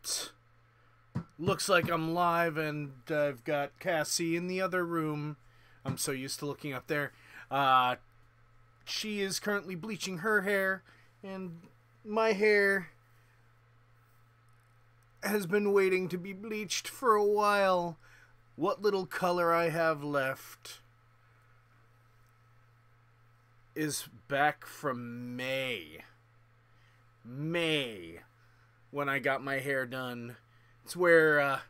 Alright. Looks like I'm live, and I've got Cassie in the other room. I'm so used to looking up there. She is currently bleaching her hair, and my hair has been waiting to be bleached for a while. What little color I have left is back from May, when I got my hair done. It's where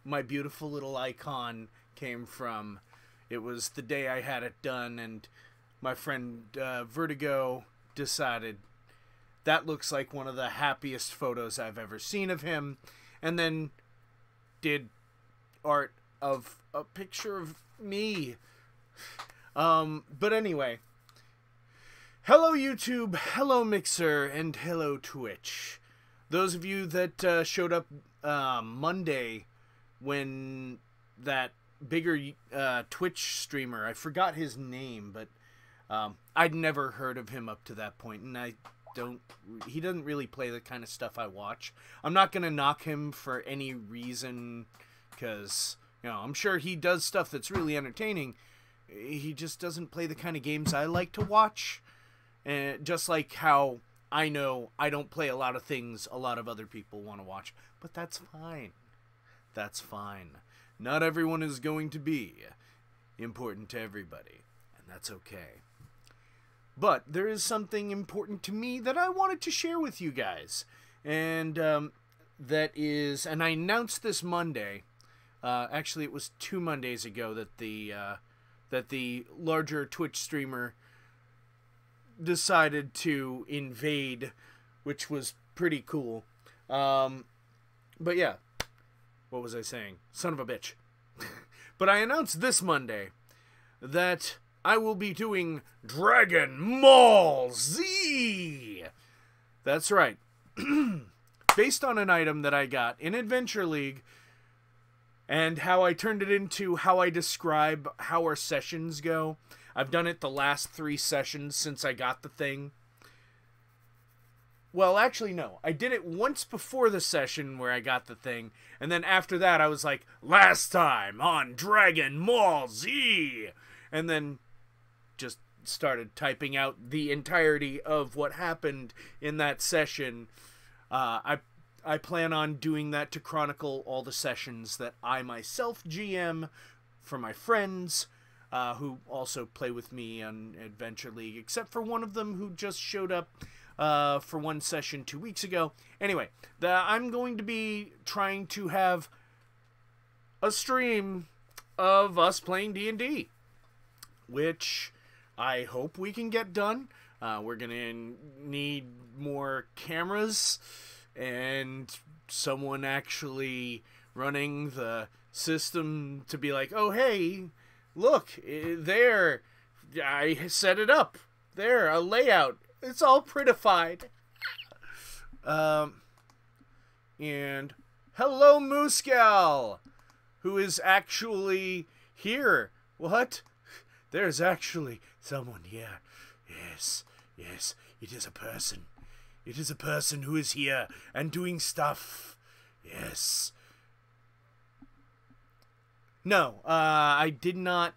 my beautiful little icon came from. It was the day I had it done, and my friend Vertigo decided that looks like one of the happiest photos I've ever seen of him, and then did art of a picture of me. But anyway, hello YouTube, hello Mixer, and hello Twitch. Those of you that showed up Monday when that bigger Twitch streamer, I forgot his name, but I'd never heard of him up to that point, and he doesn't really play the kind of stuff I watch. I'm not gonna knock him for any reason, because, you know, I'm sure he does stuff that's really entertaining. He just doesn't play the kind of games I like to watch, and just like how I know I don't play a lot of things a lot of other people want to watch, but that's fine. That's fine. Not everyone is going to be important to everybody, and that's okay. But there is something important to me that I wanted to share with you guys, and that is, and I announced this Monday. Actually, it was 2 Mondays ago that the larger Twitch streamer decided to invade, which was pretty cool. But yeah, what was I saying? Son of a bitch. But I announced this Monday that I will be doing Dragon Ball Z. That's right. Based on an item that I got in Adventure League, and how I turned it into how I describe how our sessions go. I've done it the last 3 sessions since I got the thing. Well, actually, no. I did it once before the session where I got the thing, and then after that I was like, last time on Dragon Ball Z! And then just started typing out the entirety of what happened in that session. I plan on doing that to chronicle all the sessions that I myself GM for my friends, who also play with me on Adventure League, except for one of them who just showed up for one session 2 weeks ago. Anyway, I'm going to be trying to have a stream of us playing D&D, which I hope we can get done. We're going to need more cameras and someone actually running the system to be like, oh, hey, look, there, I set it up. There, a layout. It's all prettified. And hello, Mooscal, who is actually here. What? There's actually someone here. Yes, it is a person. It is a person who is here and doing stuff. Yes. No, I did not.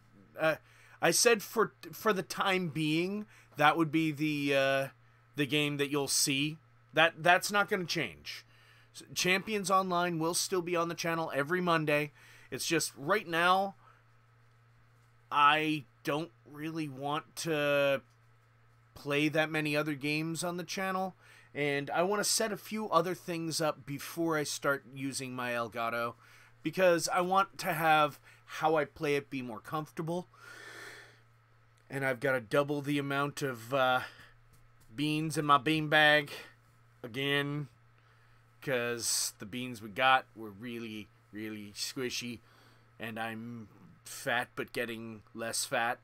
I said for the time being that would be the game that you'll see. That's not going to change. Champions Online will still be on the channel every Monday. It's just right now I don't really want to play that many other games on the channel, and I want to set a few other things up before I start using my Elgato, because I want to have how I play it be more comfortable. And I've got to double the amount of beans in my bean bag again, because the beans we got were really, really squishy, and I'm fat but getting less fat.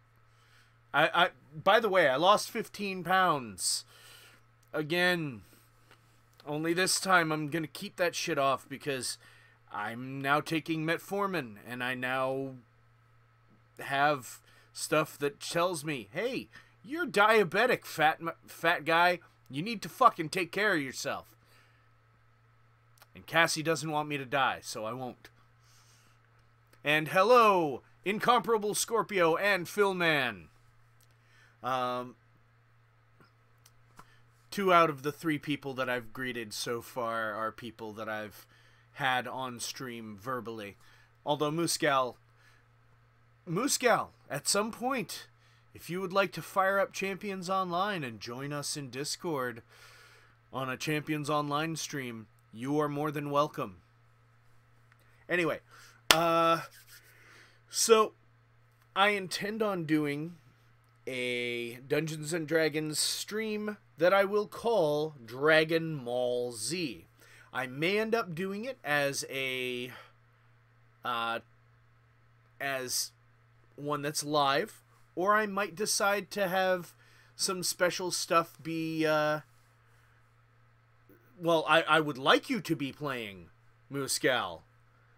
By the way, I lost 15 pounds. Again. Only this time I'm going to keep that shit off, because I'm now taking metformin, and I now have stuff that tells me, hey, you're diabetic, fat guy. You need to fucking take care of yourself. And Cassie doesn't want me to die, so I won't. And hello, Incomparable Scorpio and Philman. 2 out of the 3 people that I've greeted so far are people that I've had on stream verbally. Although Muscal, at some point, if you would like to fire up Champions Online and join us in Discord on a Champions Online stream, you are more than welcome. Anyway, so I intend on doing a Dungeons and Dragons stream that I will call Dragon Mall Z. I may end up doing it as a as one that's live, or I might decide to have some special stuff be well, I would like you to be playing Muscal.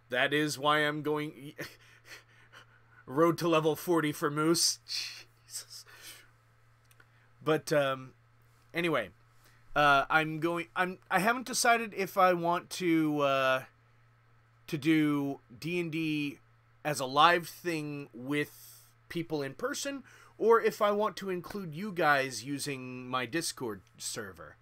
That is why I'm going road to level 40 for Moose. Jesus. But anyway, I haven't decided if I want to do D&D as a live thing with people in person, or if I want to include you guys using my Discord server.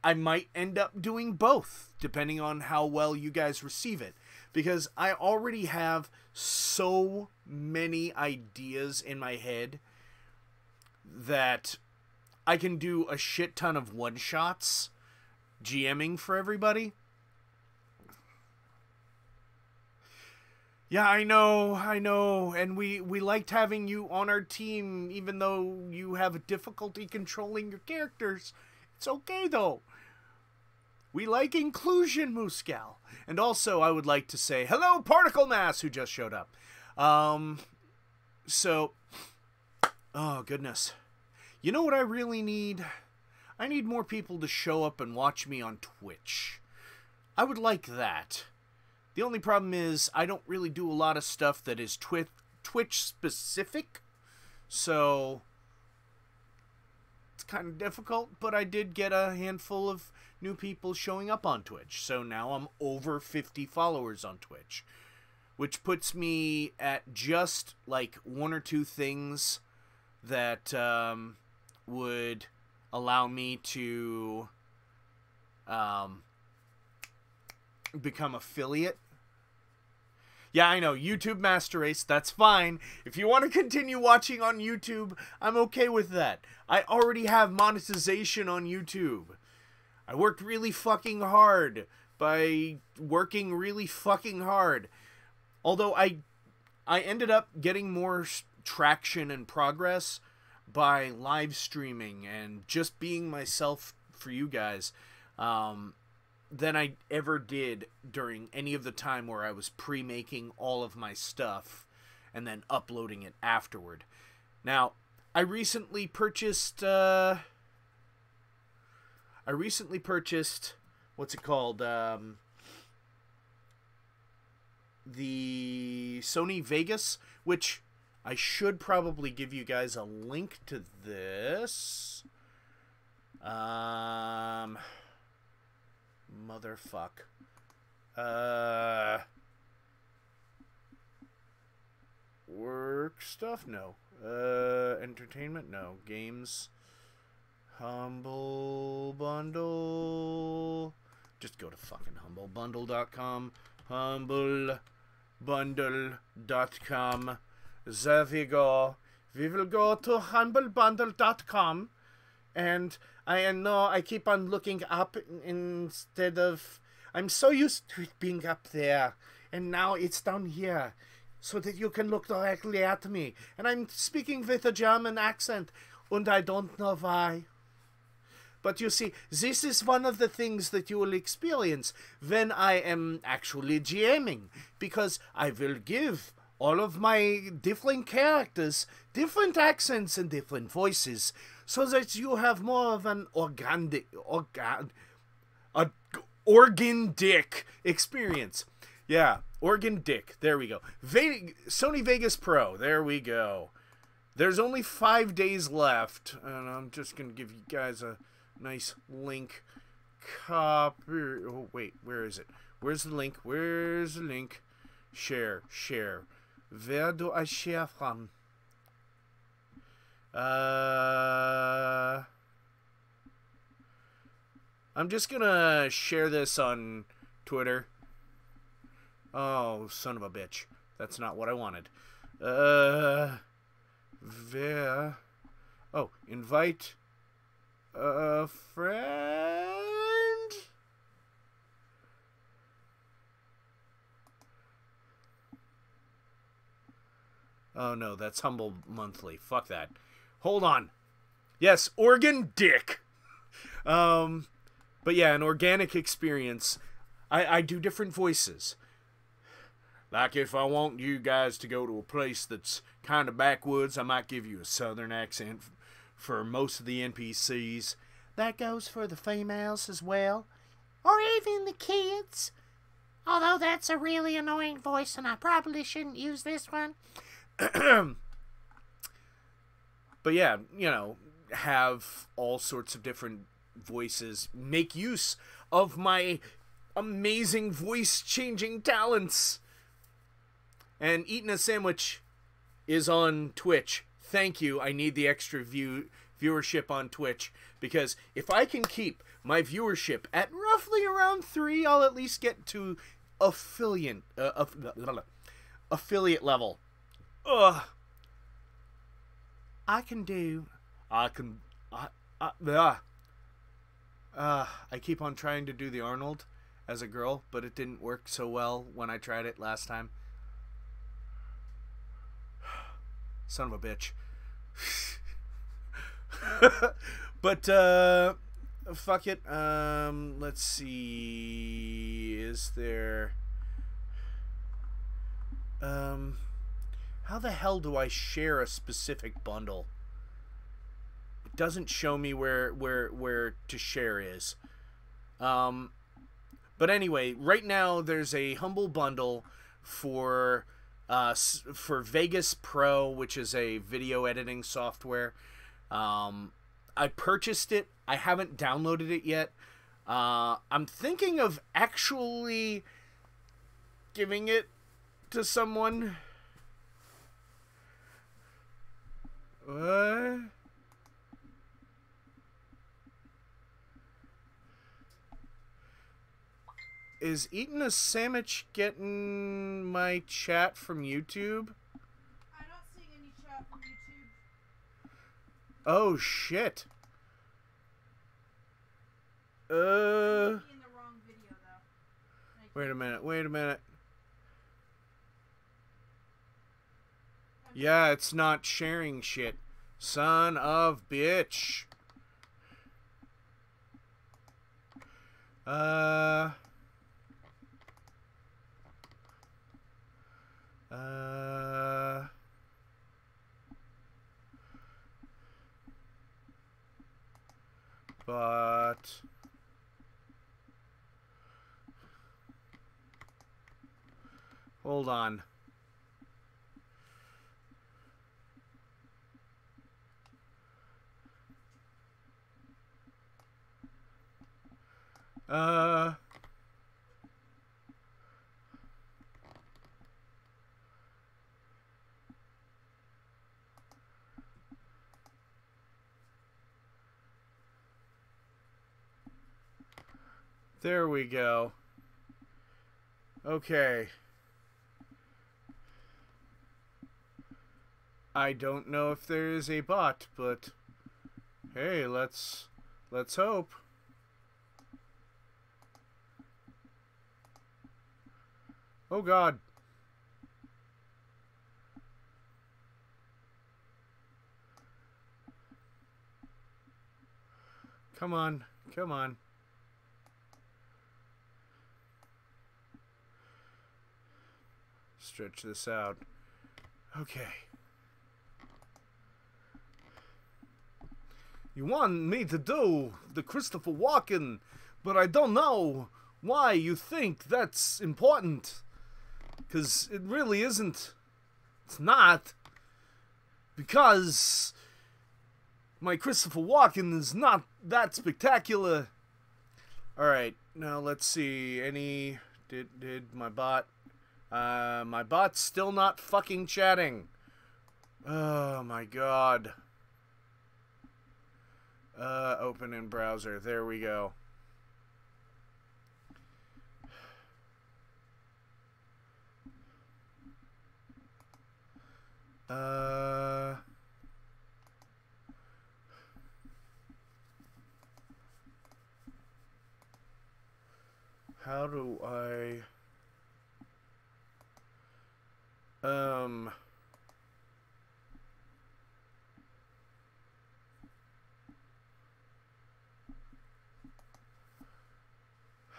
I might end up doing both, depending on how well you guys receive it. Because I already have so many ideas in my head that I can do a shit ton of one-shots GMing for everybody. Yeah, I know, and we liked having you on our team, even though you have difficulty controlling your characters. It's okay, though. We like inclusion, Muscal. And also, I would like to say, hello, Particle Mass, who just showed up. So, oh, goodness. You know what I really need? I need more people to show up and watch me on Twitch. I would like that. The only problem is, I don't really do a lot of stuff that is Twitch-specific. So, it's kind of difficult, but I did get a handful of new people showing up on Twitch. So now I'm over 50 followers on Twitch, which puts me at just like 1 or 2 things that would allow me to become affiliate. Yeah, I know, YouTube Master Race, that's fine. If you want to continue watching on YouTube, I'm okay with that. I already have monetization on YouTube. I worked really fucking hard by working really fucking hard. Although I ended up getting more traction and progress by live streaming and just being myself for you guys than I ever did during any of the time where I was pre-making all of my stuff and then uploading it afterward. Now, I recently purchased what's it called? The Sony Vegas, which I should probably give you guys a link to this. Motherfuck. Work stuff? No. Entertainment? No. Games? Humble Bundle. Just go to fucking humblebundle.com. Humblebundle.com. There we go. We will go to humblebundle.com. And I know I keep on looking up instead of... I'm so used to it being up there. And now it's down here. So that you can look directly at me. And I'm speaking with a German accent. And I don't know why. But you see, this is one of the things that you will experience when I am actually GMing. Because I will give all of my different characters different accents and different voices. So that you have more of an organ dick experience. Yeah, organ dick. There we go. Sony Vegas Pro. There we go. There's only 5 days left. And I'm just going to give you guys a nice link. copy. Oh, wait, where is it? Where's the link? Where's the link? Share. Where do I share from? I'm just gonna share this on Twitter. Oh, son of a bitch. That's not what I wanted. Where? Oh, invite a friend? Oh no, that's Humble Monthly. Fuck that. Hold on. Yes, organ dick. But yeah, an organic experience. I do different voices. Like if I want you guys to go to a place that's kind of backwoods, I might give you a southern accent for most of the NPCs. That goes for the females as well. Or even the kids. Although that's a really annoying voice and I probably shouldn't use this one. But yeah, you know, have all sorts of different voices. Make use of my amazing voice-changing talents. And Eating a Sandwich is on Twitch. Thank you. I need the extra viewership on Twitch. Because if I can keep my viewership at roughly around 3, I'll at least get to affiliate level. I keep on trying to do the Arnold as a girl, but it didn't work so well when I tried it last time. Son of a bitch. But, fuck it. Let's see. Is there... how the hell do I share a specific bundle? It doesn't show me where to share is. But anyway, right now there's a Humble bundle for Vegas Pro, which is a video editing software. I purchased it. I haven't downloaded it yet. I'm thinking of actually giving it to someone. What? Is Eating a Sandwich getting my chat from YouTube? I'm not seeing any chat from YouTube. Oh shit. In the wrong video though. Wait a minute. Yeah, it's not sharing shit. Son of bitch. But hold on. There we go. Okay. I don't know if there is a bot, but hey, let's hope. Oh God. Come on, come on. Stretch this out. Okay. You want me to do the Christopher Walken, but I don't know why you think that's important. 'Cause it really isn't. It's not. Because my Christopher Walken is not that spectacular. Alright, now let's see. Any... Did my bot... my bot's still not fucking chatting. Oh my god. Open in browser. There we go. How do I...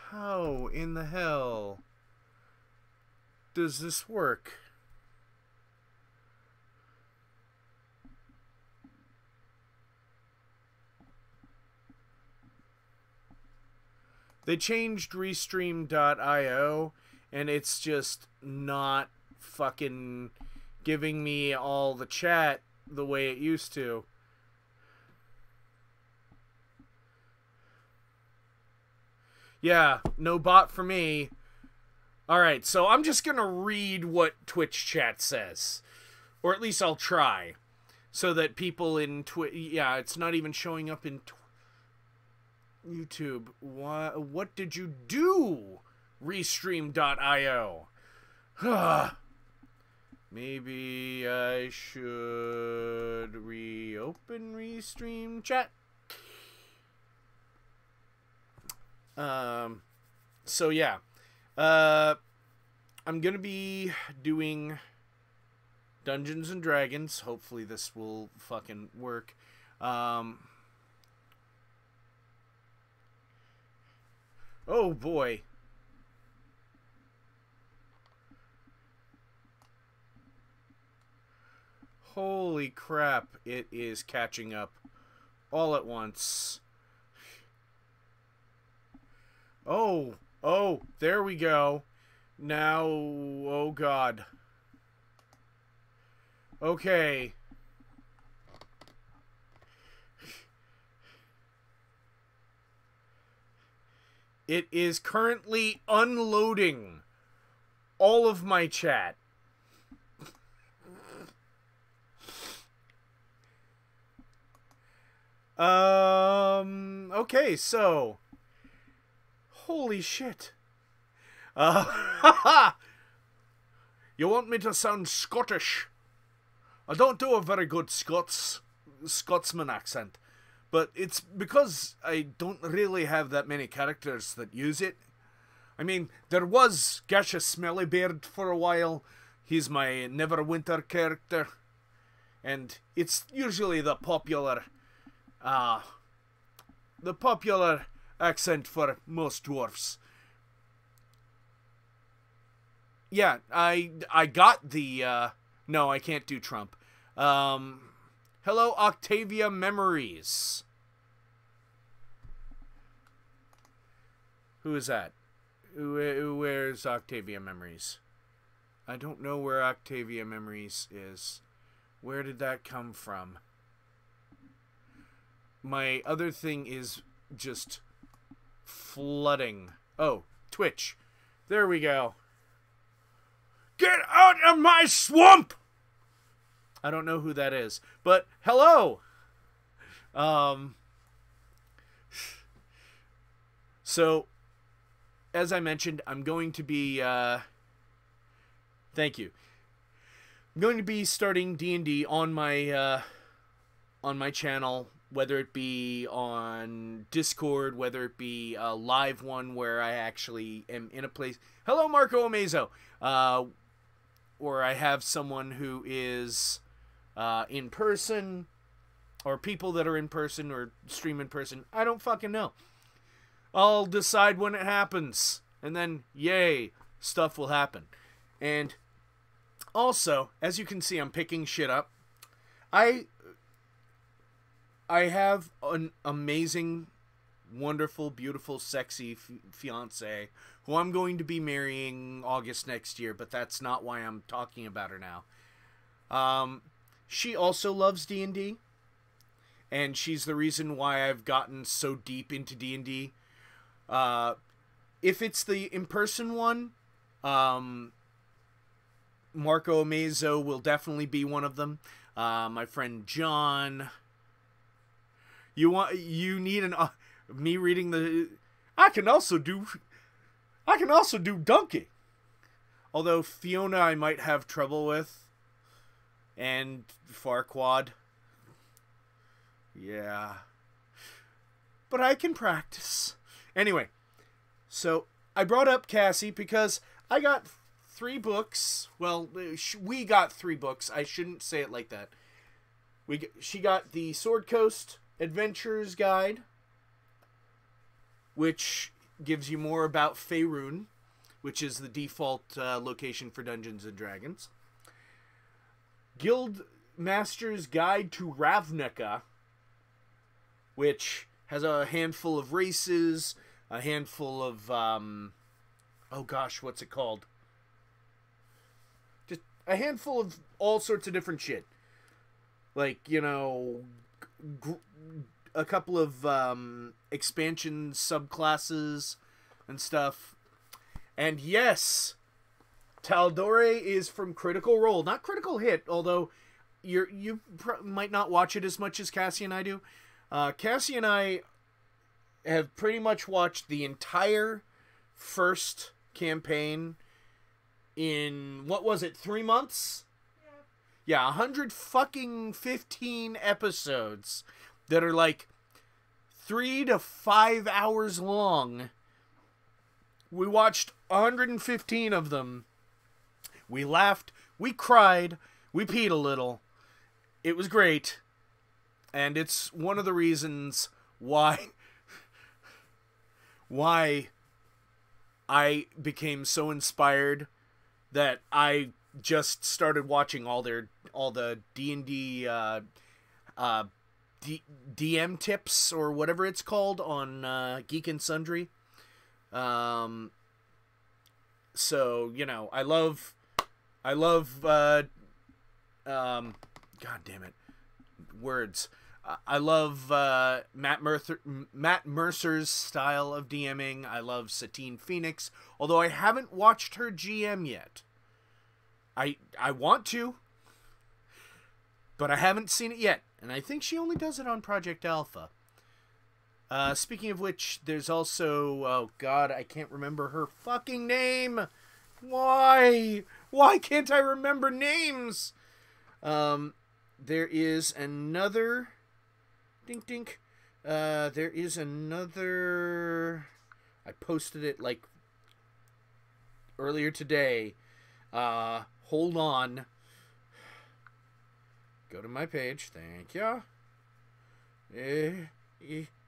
How in the hell does this work? They changed Restream.io, and it's just not fucking giving me all the chat the way it used to. Yeah, no bot for me. Alright, so I'm just gonna read what Twitch chat says. Or at least I'll try. So that people in Twitch... Yeah, it's not even showing up in YouTube. What did you do? Restream.io. Maybe I should reopen Restream chat. So yeah. I'm gonna be doing Dungeons and Dragons. Hopefully this will fucking work. Oh boy. Holy crap, it is catching up all at once. Oh, there we go. Now, oh god. Okay. It is currently unloading all of my chat. Okay, so... Holy shit. You want me to sound Scottish? I don't do a very good Scotsman accent. But it's because I don't really have that many characters that use it. I mean, there was Gasha Smellybeard for a while. He's my Neverwinter character. And it's usually the popular accent for most dwarfs. Yeah, I got the, no, I can't do Trump. Hello, Octavia Memories. Who is that? Where's Octavia Memories? I don't know where Octavia Memories is. Where did that come from? My other thing is just flooding. Oh, Twitch. There we go. Get out of my swamp! I don't know who that is, but hello! So, as I mentioned, I'm going to be, thank you. I'm going to be starting D&D on my channel, whether it be on Discord, whether it be a live one where I actually am in a place. Hello, Marco Amazo! Or I have someone who is in person, or people that are in person or stream in person. I don't fucking know. I'll decide when it happens, and then yay, stuff will happen. And also, as you can see, I'm picking shit up. I have an amazing, wonderful, beautiful, sexy fiance who I'm going to be marrying August next year, but that's not why I'm talking about her now. She also loves D&D, and she's the reason why I've gotten so deep into D&D. If it's the in-person one, Marco Amazo will definitely be one of them. My friend John. You need me reading the. I can also do Donkey. Although Fiona I might have trouble with. And Farquaad. Yeah. But I can practice. Anyway, so I brought up Cassie because I got 3 books. Well, we got 3 books. I shouldn't say it like that. She got the Sword Coast Adventures Guide, which gives you more about Faerun, which is the default location for Dungeons and Dragons. Guild Master's Guide to Ravnica, which has a handful of races, a handful of, oh gosh, what's it called? Just a handful of all sorts of different shit. Like, you know, a couple of expansion subclasses and stuff. And yes, Tal'Dorei is from Critical Role, not Critical Hit, although you might not watch it as much as Cassie and I do. Cassie and I have pretty much watched the entire first campaign in, what was it, 3 months? Yeah, 115 episodes that are like 3 to 5 hours long. We watched 115 of them. We laughed, we cried, we peed a little. It was great. And it's one of the reasons why I became so inspired that I just started watching all the D&D DM tips or whatever it's called on Geek and Sundry. So, you know, I love God damn it, words. I love Matt Mercer's style of DMing. I love Satine Phoenix, although I haven't watched her GM yet. I want to, but I haven't seen it yet, and I think she only does it on Project Alpha. Speaking of which, there's also, oh god, I can't remember her fucking name. Why can't I remember names? There is another, there is another, I posted it like earlier today. Hold on. Go to my page. Thank you. There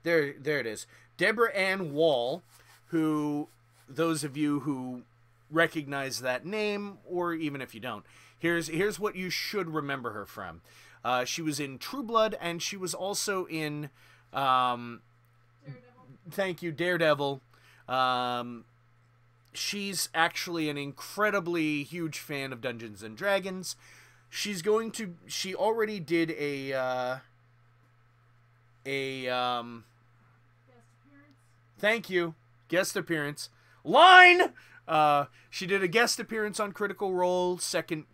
it is. Deborah Ann Wall, who, those of you who recognize that name, or even if you don't, here's what you should remember her from. She was in True Blood, and she was also in, Daredevil. Thank you, Daredevil. She's actually an incredibly huge fan of Dungeons and Dragons. She already did a Guest appearance. thank you, guest appearance. Line! She did a guest appearance on Critical Role, second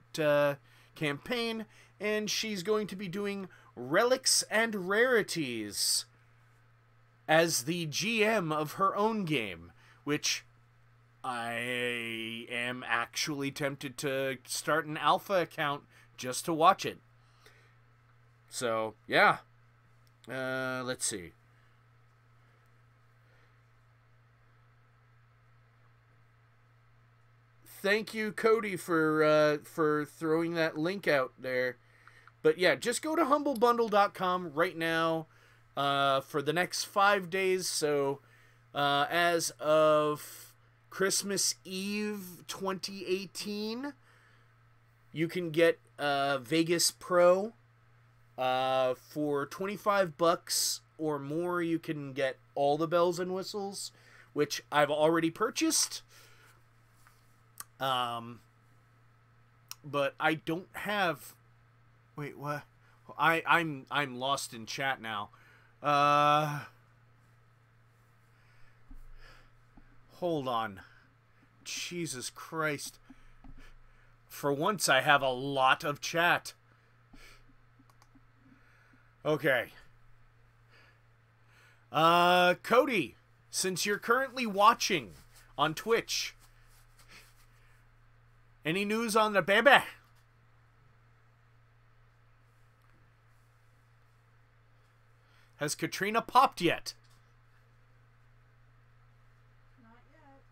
campaign, and she's going to be doing Relics and Rarities as the GM of her own game, which I am actually tempted to start an alpha account just to watch it. So, yeah. Let's see. Thank you, Cody, for throwing that link out there. But yeah, just go to humblebundle.com right now for the next 5 days. So as of Christmas Eve 2018, you can get Vegas Pro for $25 or more. You can get all the bells and whistles, which I've already purchased. But I don't have. Wait, what? I'm lost in chat now. Hold on. Jesus Christ. For once, I have a lot of chat. Okay. Cody, since you're currently watching on Twitch, any news on the baby? Has Katrina popped yet? Not yet.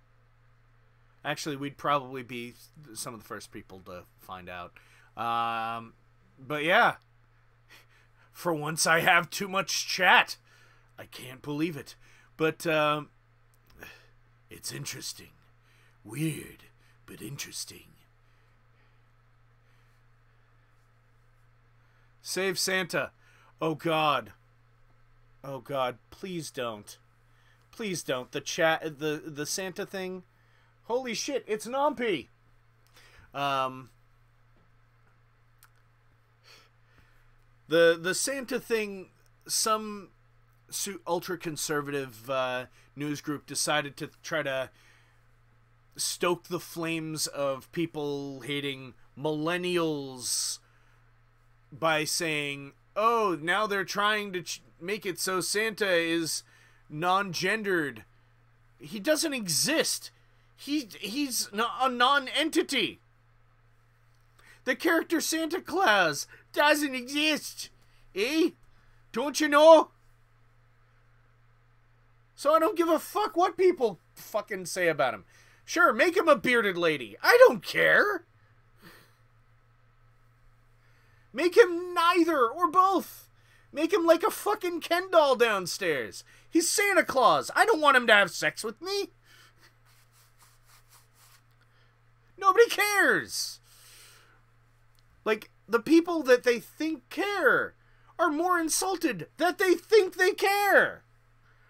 Actually, we'd probably be some of the first people to find out. But yeah. For once I have too much chat. I can't believe it. But, it's interesting. Weird, but interesting. Save Santa. Oh, God. Oh, God. Please don't. Please don't. The chat, the Santa thing. Holy shit, it's Nompi. The Santa thing, some ultra-conservative news group decided to try to stoke the flames of people hating millennials by saying, oh, now they're trying to make it so Santa is non-gendered. He doesn't exist. He's a non-entity. The character Santa Claus doesn't exist. Eh? Don't you know? So I don't give a fuck what people fucking say about him. Sure, make him a bearded lady. I don't care. Make him neither or both. Make him like a fucking Ken doll downstairs. He's Santa Claus. I don't want him to have sex with me. Nobody cares. Like, the people that they think care are more insulted that they think they care.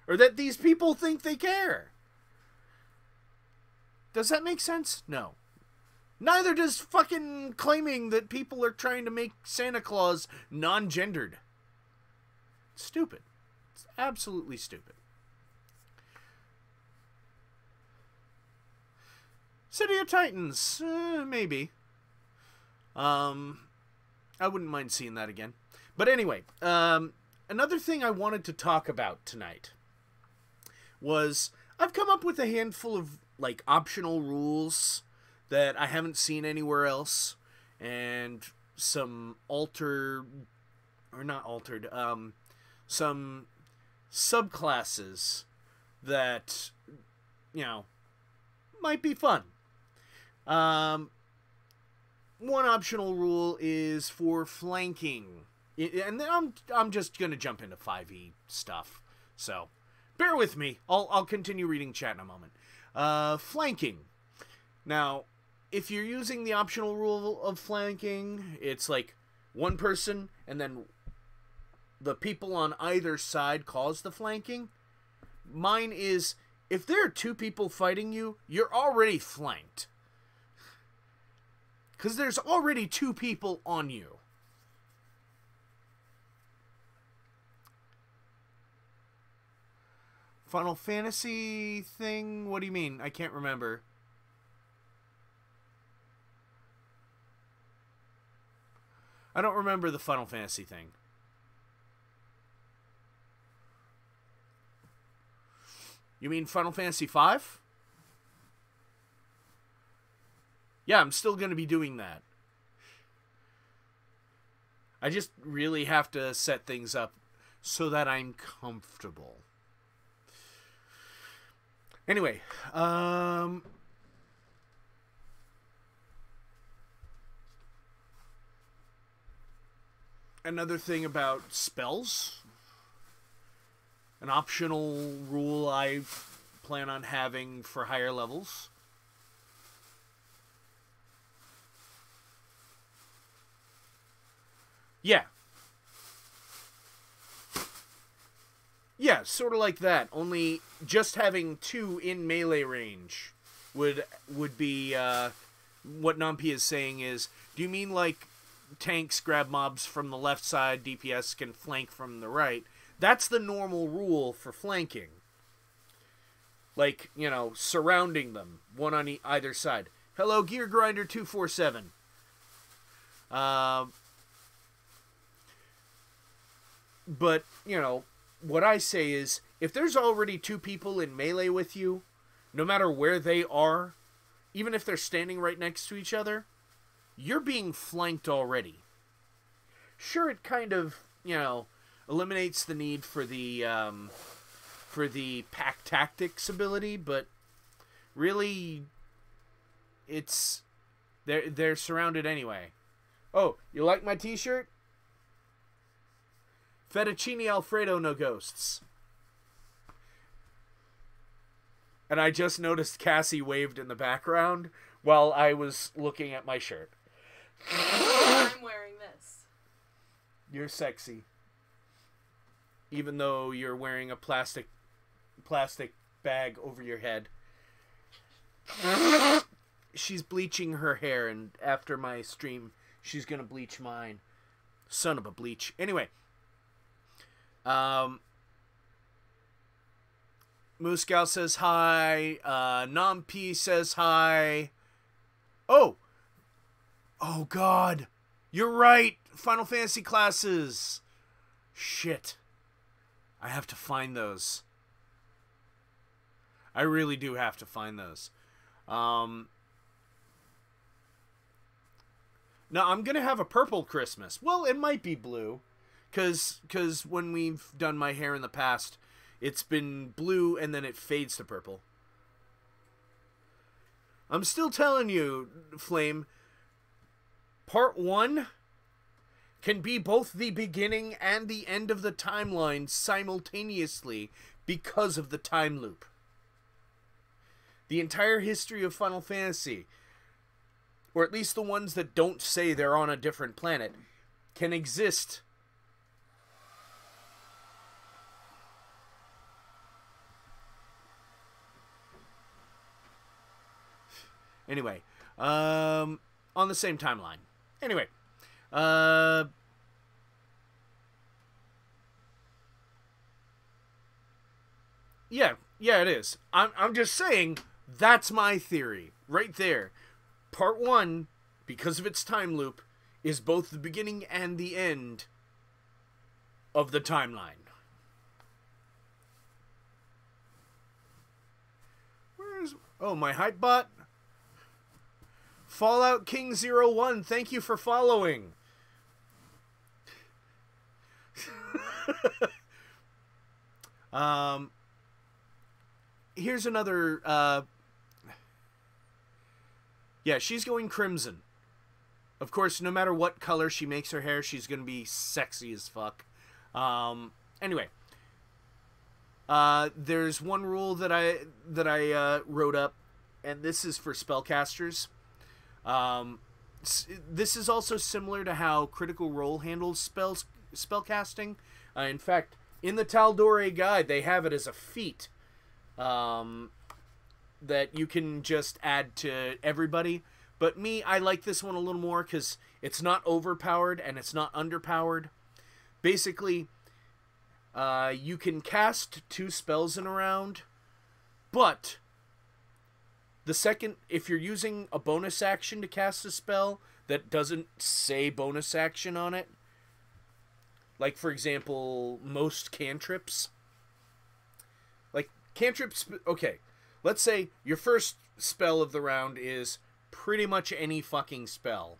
Or that these people think they care. Does that make sense? No. Neither does fucking claiming that people are trying to make Santa Claus non-gendered. Stupid. It's absolutely stupid. City of Titans. Maybe. I wouldn't mind seeing that again. But anyway, another thing I wanted to talk about tonight was I've come up with a handful of, like, optional rules that I haven't seen anywhere else, and some some subclasses that, you know, might be fun. One optional rule is for flanking, and then I'm just gonna jump into 5e stuff, so bear with me. I'll continue reading chat in a moment. Flanking. Now, if you're using the optional rule of flanking, it's like one person and then the people on either side cause the flanking. Mine is, if there are two people fighting you, you're already flanked. Because there's already two people on you. Final Fantasy thing? What do you mean? I can't remember. I don't remember the Final Fantasy thing. You mean Final Fantasy V? Yeah, I'm still going to be doing that. I just really have to set things up so that I'm comfortable. Anyway, another thing about spells, an optional rule I plan on having for higher levels. Yeah. Yeah, sort of like that. Only just having two in melee range would be what Nampi is saying is, do you mean like tanks grab mobs from the left side, DPS can flank from the right? That's the normal rule for flanking. Like, surrounding them, one on either side. Hello, Gear Grinder 247. But, what I say is, if there's already 2 people in melee with you, no matter where they are, even if they're standing right next to each other, you're being flanked already. Sure, it kind of, eliminates the need for the pack tactics ability, but really, they're surrounded anyway. Oh, you like my t-shirt? Fettuccine Alfredo, no ghosts. And I just noticed Cassie waved in the background while I was looking at my shirt. I'm wearing this. You're sexy. Even though you're wearing a plastic bag over your head. She's bleaching her hair, and after my stream, she's gonna bleach mine. Son of a bleach. Anyway. Mooskow says hi. Nampi says hi. Oh, God. You're right. Final Fantasy classes. Shit. I have to find those. I really do have to find those. Now, I'm going to have a purple Christmas. Well, it might be blue. Because when we've done my hair in the past, it's been blue and then it fades to purple. I'm still telling you, Flame, Part 1 can be both the beginning and the end of the timeline simultaneously because of the time loop. The entire history of Final Fantasy, or at least the ones that don't say they're on a different planet, can exist anyway, on the same timeline. Anyway, yeah, it is. I'm just saying that's my theory right there. Part 1, because of its time loop, is both the beginning and the end of the timeline. Oh, my hype bot? Fallout King 01, thank you for following. Here's another, yeah, she's going crimson. Of course, no matter what color she makes her hair, she's gonna be sexy as fuck. Anyway. There's one rule that I wrote up, and this is for spellcasters. This is also similar to how Critical Role handles spellcasting. In fact, in the Tal'Dorei guide, they have it as a feat that you can just add to everybody. But me, I like this one a little more because it's not overpowered and it's not underpowered. Basically, you can cast 2 spells in a round, but if you're using a bonus action to cast a spell that doesn't say bonus action on it, like, for example, most cantrips. Like, cantrips, okay, let's say your first spell of the round is pretty much any fucking spell.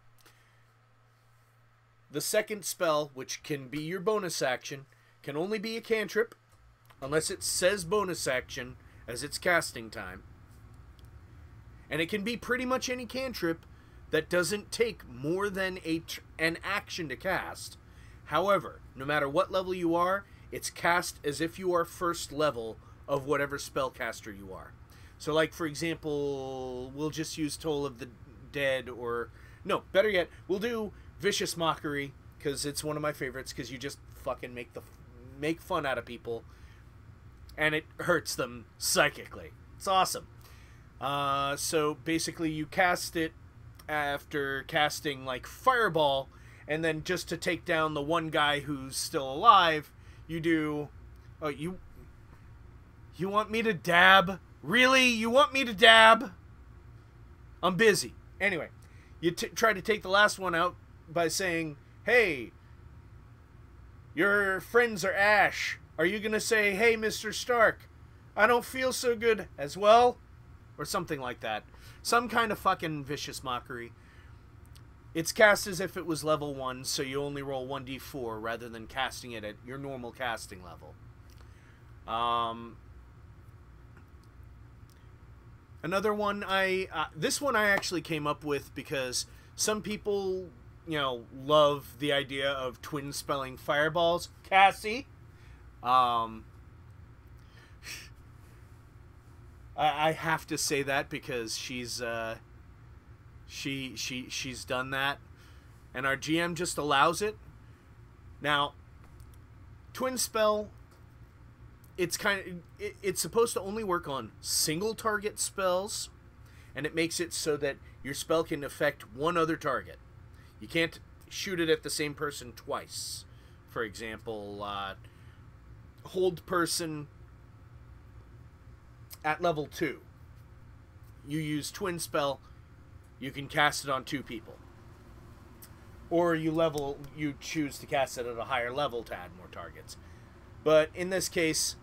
The second spell, which can be your bonus action, can only be a cantrip, unless it says bonus action as its casting time. And it can be pretty much any cantrip that doesn't take more than an action to cast. However, no matter what level you are, it's cast as if you are first level of whatever spellcaster you are. So, like, for example, we'll just use Toll of the Dead, or... No, better yet, we'll do Vicious Mockery, because it's one of my favorites, because you just fucking make fun out of people, and it hurts them psychically. It's awesome. So, basically, you cast it after casting, like, Fireball, and then just to take down the one guy who's still alive, you do... Oh, you want me to dab Really? You want me to dab? I'm busy. Anyway, you try to take the last one out by saying, hey, your friends are Ash. Are you going to say, hey, Mr. Stark, I don't feel so good as well? Or something like that. Some kind of fucking vicious mockery. It's cast as if it was level 1, so you only roll 1d4 rather than casting it at your normal casting level. Another one this one I actually came up with because some people, you know, love the idea of twin spelling fireballs. Cassie. I have to say that because she's she's done that, and our GM just allows it. Now, twin spell, it's supposed to only work on single target spells, and it makes it so that your spell can affect one other target. You can't shoot it at the same person twice. For example, hold person at level 2. You use twin spell, you can cast it on 2 people. Or you choose to cast it at a higher level to add more targets. But in this case,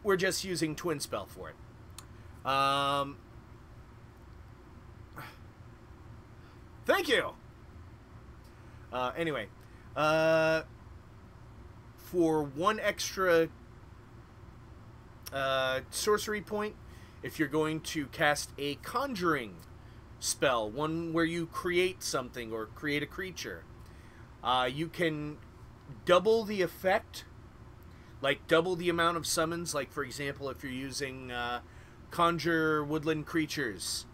we're just using twin spell for it. Thank you! Anyway, for 1 extra sorcery point, if you're going to cast a conjuring spell, one where you create something or create a creature, you can double the effect, like double the amount of summons. Like, for example, if you're using conjure woodland creatures,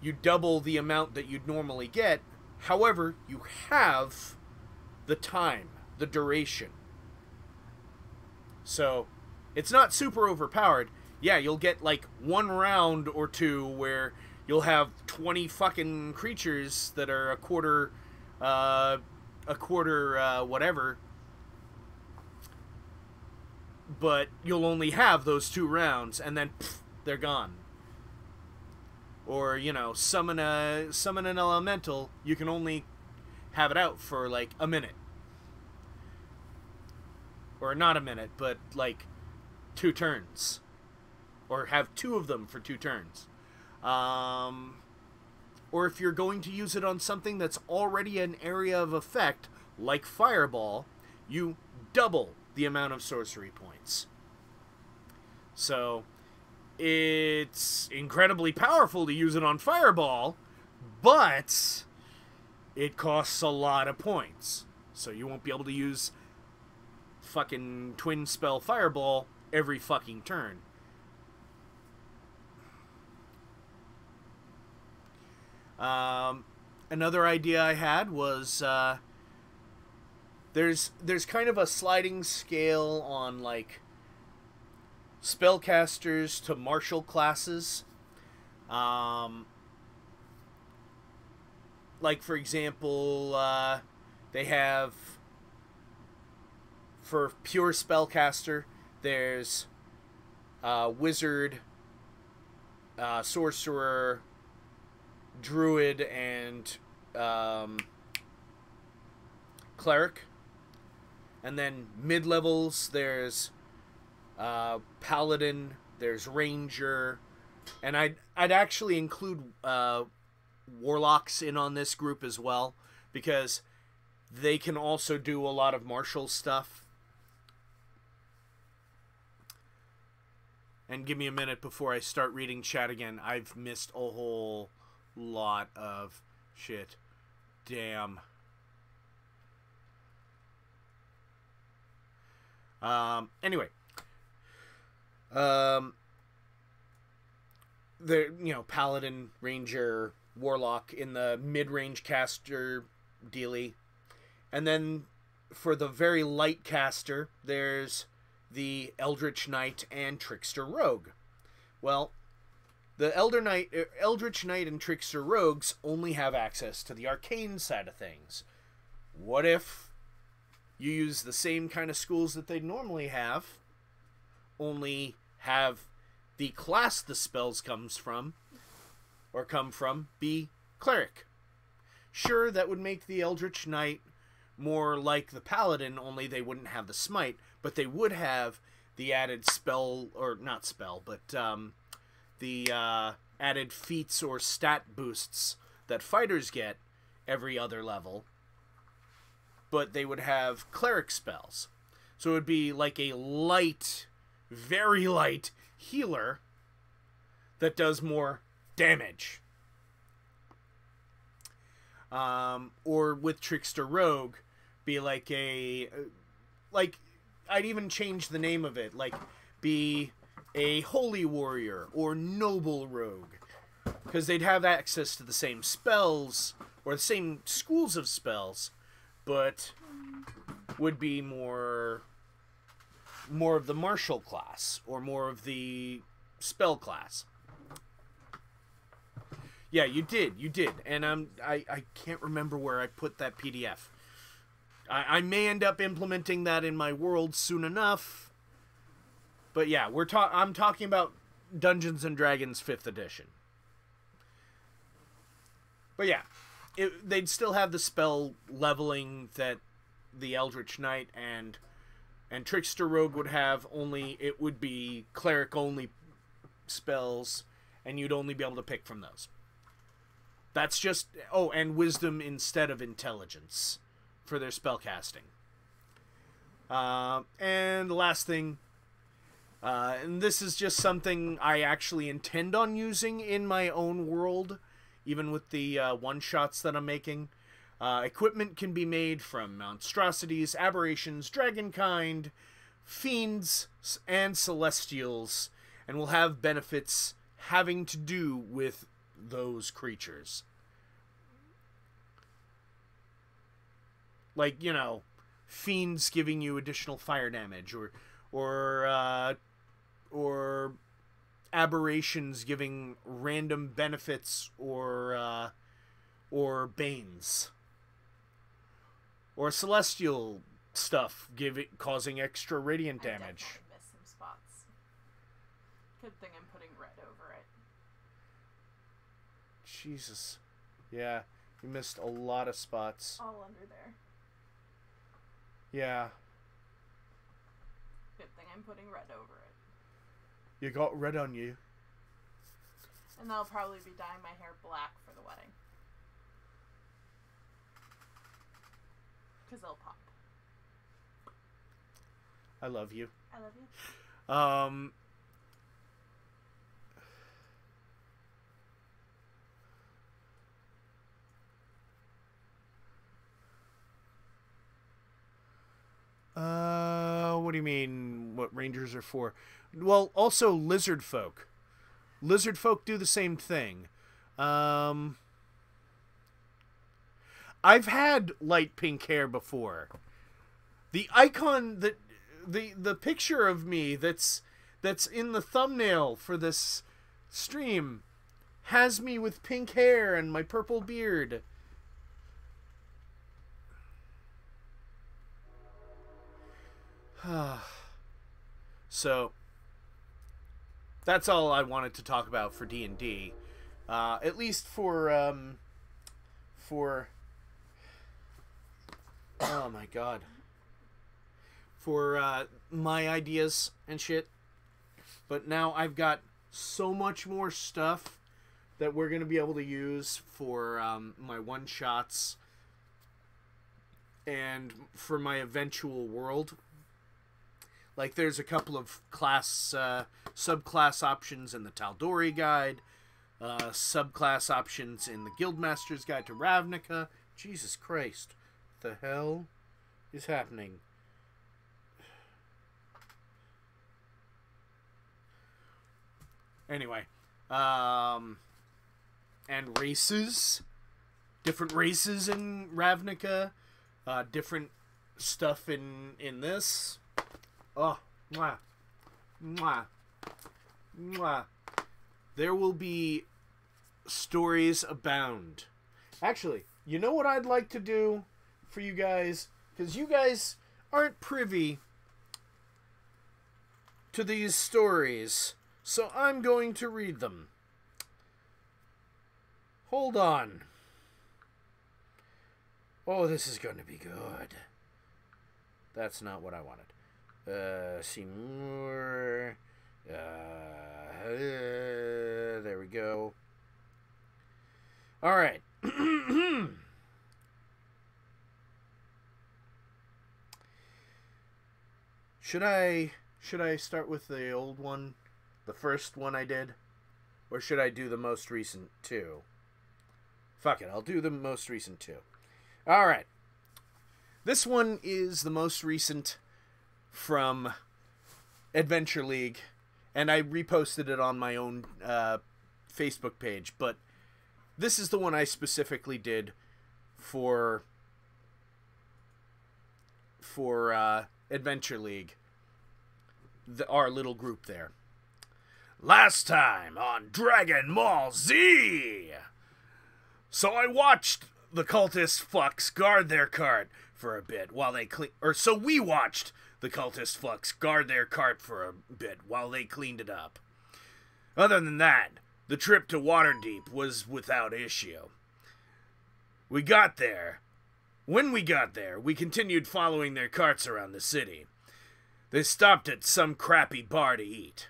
you double the amount that you'd normally get. However, you have the time, the duration. So it's not super overpowered. Yeah, you'll get like 1 round or 2 where you'll have 20 fucking creatures that are a quarter whatever. But you'll only have those 2 rounds, and then pff, they're gone. Or, you know, summon an elemental, you can only have it out for like a minute. Or not a minute, but like 2 turns. Or have 2 of them for 2 turns. Or if you're going to use it on something that's already an area of effect, like Fireball, you double the amount of sorcery points. So it's incredibly powerful to use it on Fireball, but it costs a lot of points. So you won't be able to use fucking twin spell Fireball every fucking turn. Another idea I had was there's kind of a sliding scale on like spellcasters to martial classes. Like, for example, they have, for pure spellcaster, there's wizard, sorcerer, druid, and cleric. And then mid-levels, there's paladin, there's ranger, and I'd actually include warlocks in on this group as well, because they can also do a lot of martial stuff. And give me a minute before I start reading chat again. I've missed a whole lot of shit. Damn. Anyway. The, you know, paladin, ranger, warlock in the mid-range caster dealy. And then for the very light caster, there's the Eldritch Knight and Trickster Rogue. Well, the Eldritch Knight and Trickster Rogues only have access to the arcane side of things. What if you use the same kind of schools that they normally have, only have the class the spells come from be cleric. Sure, that would make the Eldritch Knight more like the Paladin, only they wouldn't have the smite, but they would have the added spell, or not spell, but the added feats or stat boosts that fighters get every other level, but they would have cleric spells. So it would be like a light, very light healer that does more damage. Or with Trickster Rogue, be like I'd even change the name of it, like be a holy warrior or noble rogue, because they'd have access to the same spells or the same schools of spells, but would be more of the martial class or more of the spell class. Yeah, you did, and I can't remember where I put that PDF. I may end up implementing that in my world soon enough, but yeah, I'm talking about Dungeons and Dragons 5th edition. But yeah, they'd still have the spell leveling that the Eldritch Knight and Trickster Rogue would have, only it would be cleric only spells, and you'd only be able to pick from those. That's just... Oh, and wisdom instead of intelligence for their spellcasting. And the last thing, and this is just something I actually intend on using in my own world, even with the one-shots that I'm making. Equipment can be made from monstrosities, aberrations, dragonkind, fiends, and celestials, and will have benefits having to do with those creatures. Like, you know, fiends giving you additional fire damage, or aberrations giving random benefits or banes, or celestial stuff causing extra radiant damage. I definitely missed some spots. Good thing I'm putting red over it. Jesus. Yeah, you missed a lot of spots. All under there. Yeah. Good thing I'm putting red over it. You got red on you. And I'll probably be dyeing my hair black for the wedding. Because it'll pop. I love you. I love you. What do you mean, what rangers are for? Well, also lizard folk. Lizard folk do the same thing. I've had light pink hair before. The icon that the picture of me that's in the thumbnail for this stream has me with pink hair and my purple beard. So that's all I wanted to talk about for D&D. At least for oh my god, for my ideas and shit. But now I've got so much more stuff that we're gonna be able to use for my one shots and for my eventual world. Like, there's a couple of class, subclass options in the Tal'Dorei Guide, subclass options in the Guildmaster's Guide to Ravnica. Jesus Christ. What the hell is happening? Anyway, and races. Different races in Ravnica. Different stuff in this. Oh, mwah, mwah, mwah. There will be stories abound. Actually, you know what I'd like to do for you guys? Because you guys aren't privy to these stories. so I'm going to read them. Hold on. Oh, this is going to be good. That's not what I wanted. See more. There we go. All right. Should I start with the old one, the first one I did, or should I do the most recent two? Fuck it, I'll do the most recent two. All right. This one is the most recent from Adventure League, and I reposted it on my own Facebook page, but this is the one I specifically did for Adventure League, our little group there. Last time on Dragon Ball Z! So I watched the cultist fucks guard their cart for a bit while they so we watched the cultist fucks guard their cart for a bit while they cleaned it up. Other than that, the trip to Waterdeep was without issue. When we got there, we continued following their carts around the city. They stopped at some crappy bar to eat.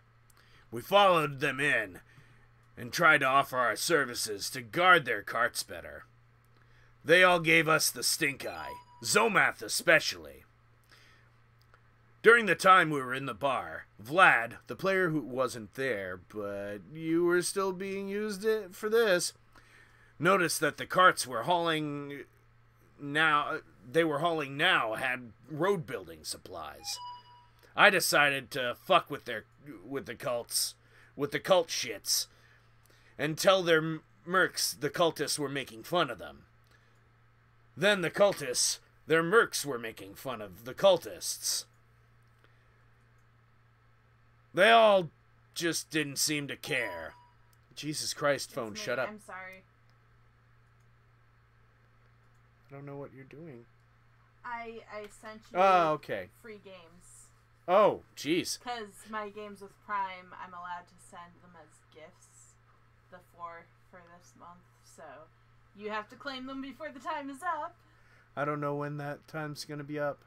We followed them in and tried to offer our services to guard their carts better. They all gave us the stink eye, Zomath especially. During the time we were in the bar, Vlad, the player who wasn't there, but you were still being used for this, noticed that the carts they were hauling now had road building supplies. I decided to fuck with the cult shits, and tell their mercs the cultists were making fun of them. Then the cultists, their mercs were making fun of the cultists. They all just didn't seem to care. Jesus Christ, phone, shut up. I'm sorry. I don't know what you're doing. I sent you okay. free games. Oh, jeez. Because my games with Prime, I'm allowed to send them as gifts for this month. So you have to claim them before the time is up. I don't know when that time's going to be up.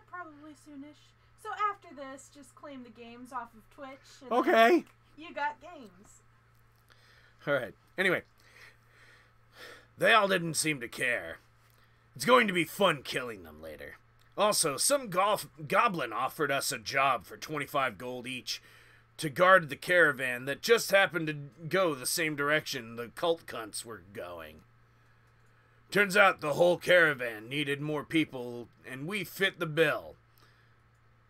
Probably soonish. So after this, just claim the games off of Twitch. And okay. You got games. Alright. Anyway. They all didn't seem to care. It's going to be fun killing them later. Also, some goblin offered us a job for 25 gold each to guard the caravan that just happened to go the same direction the cult cunts were going. Turns out the whole caravan needed more people, and we fit the bill.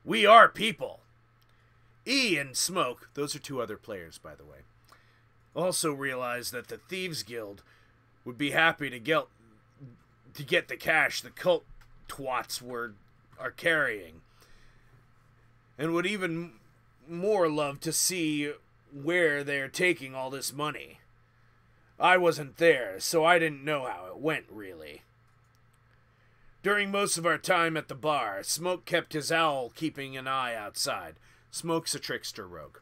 We are people. E and Smoke, those are two other players, by the way, also realized that the Thieves Guild would be happy to get the cash the cult twats are carrying, and would even more love to see where they're taking all this money. I wasn't there, so I didn't know how it went, really. During most of our time at the bar, Smoke kept his owl keeping an eye outside. Smoke's a trickster rogue.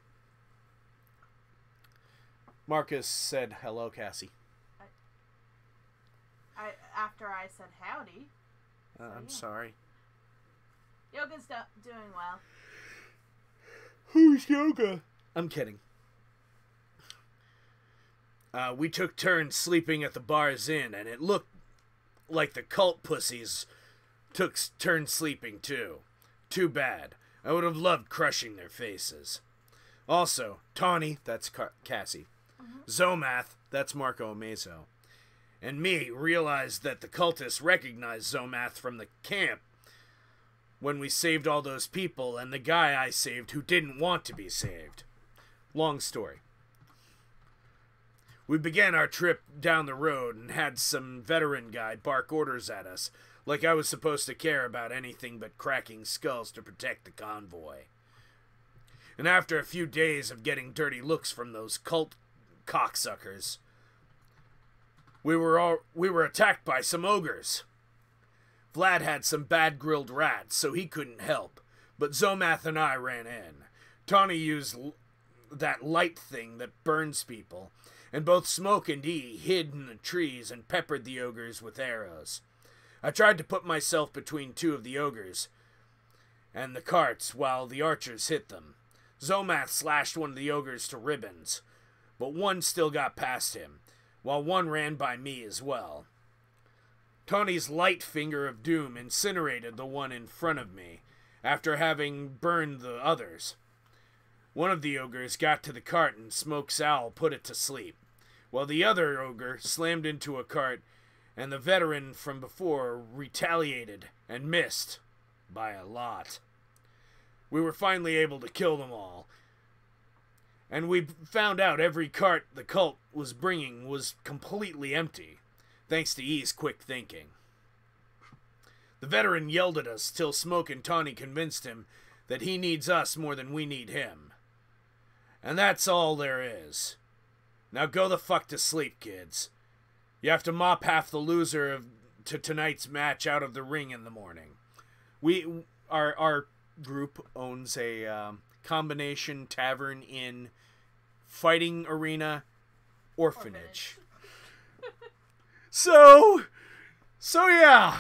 Marcus said, hello, Cassie. After I said howdy. I'm sorry. Yoga's doing well. Who's Yoga? I'm kidding. We took turns sleeping at the bar's inn, and it looked like the cult pussies took turns sleeping too. Too bad. I would have loved crushing their faces. Also, Tawny, that's Cassie. Zomath, that's Marco Amazo. And me realized that the cultists recognized Zomath from the camp when we saved all those people and the guy I saved who didn't want to be saved. Long story. We began our trip down the road and had some veteran guy bark orders at us, like I was supposed to care about anything but cracking skulls to protect the convoy. And after a few days of getting dirty looks from those cult cocksuckers, we were attacked by some ogres. Vlad had some bad grilled rats, so he couldn't help, but Zomath and I ran in. Tawny used that light thing that burns people, and both Smoke and E hid in the trees and peppered the ogres with arrows. I tried to put myself between two of the ogres and the carts while the archers hit them. Zomath slashed one of the ogres to ribbons, but one still got past him, while one ran by me as well. Tawny's light finger of doom incinerated the one in front of me, after having burned the others. One of the ogres got to the cart and Smoke's owl put it to sleep, while the other ogre slammed into a cart, and the veteran from before retaliated and missed by a lot. We were finally able to kill them all, and we found out every cart the cult was bringing was completely empty, thanks to E's quick thinking. The veteran yelled at us till Smoke and Tawny convinced him that he needs us more than we need him. And that's all there is. Now go the fuck to sleep, kids. You have to mop half the loser to tonight's match out of the ring in the morning. Our group owns a combination tavern in fighting arena orphanage. So yeah.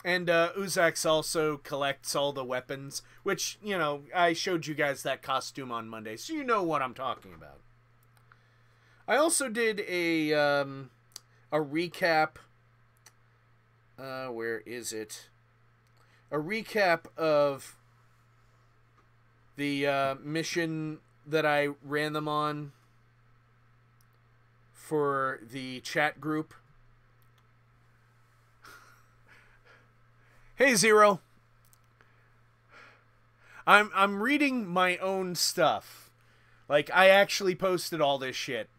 And Uzax also collects all the weapons, which, you know, I showed you guys that costume on Monday, so you know what I'm talking about. I also did a recap. Where is it? A recap of the mission that I ran them on for the chat group. Hey, Zero. I'm reading my own stuff. Like, I actually posted all this shit.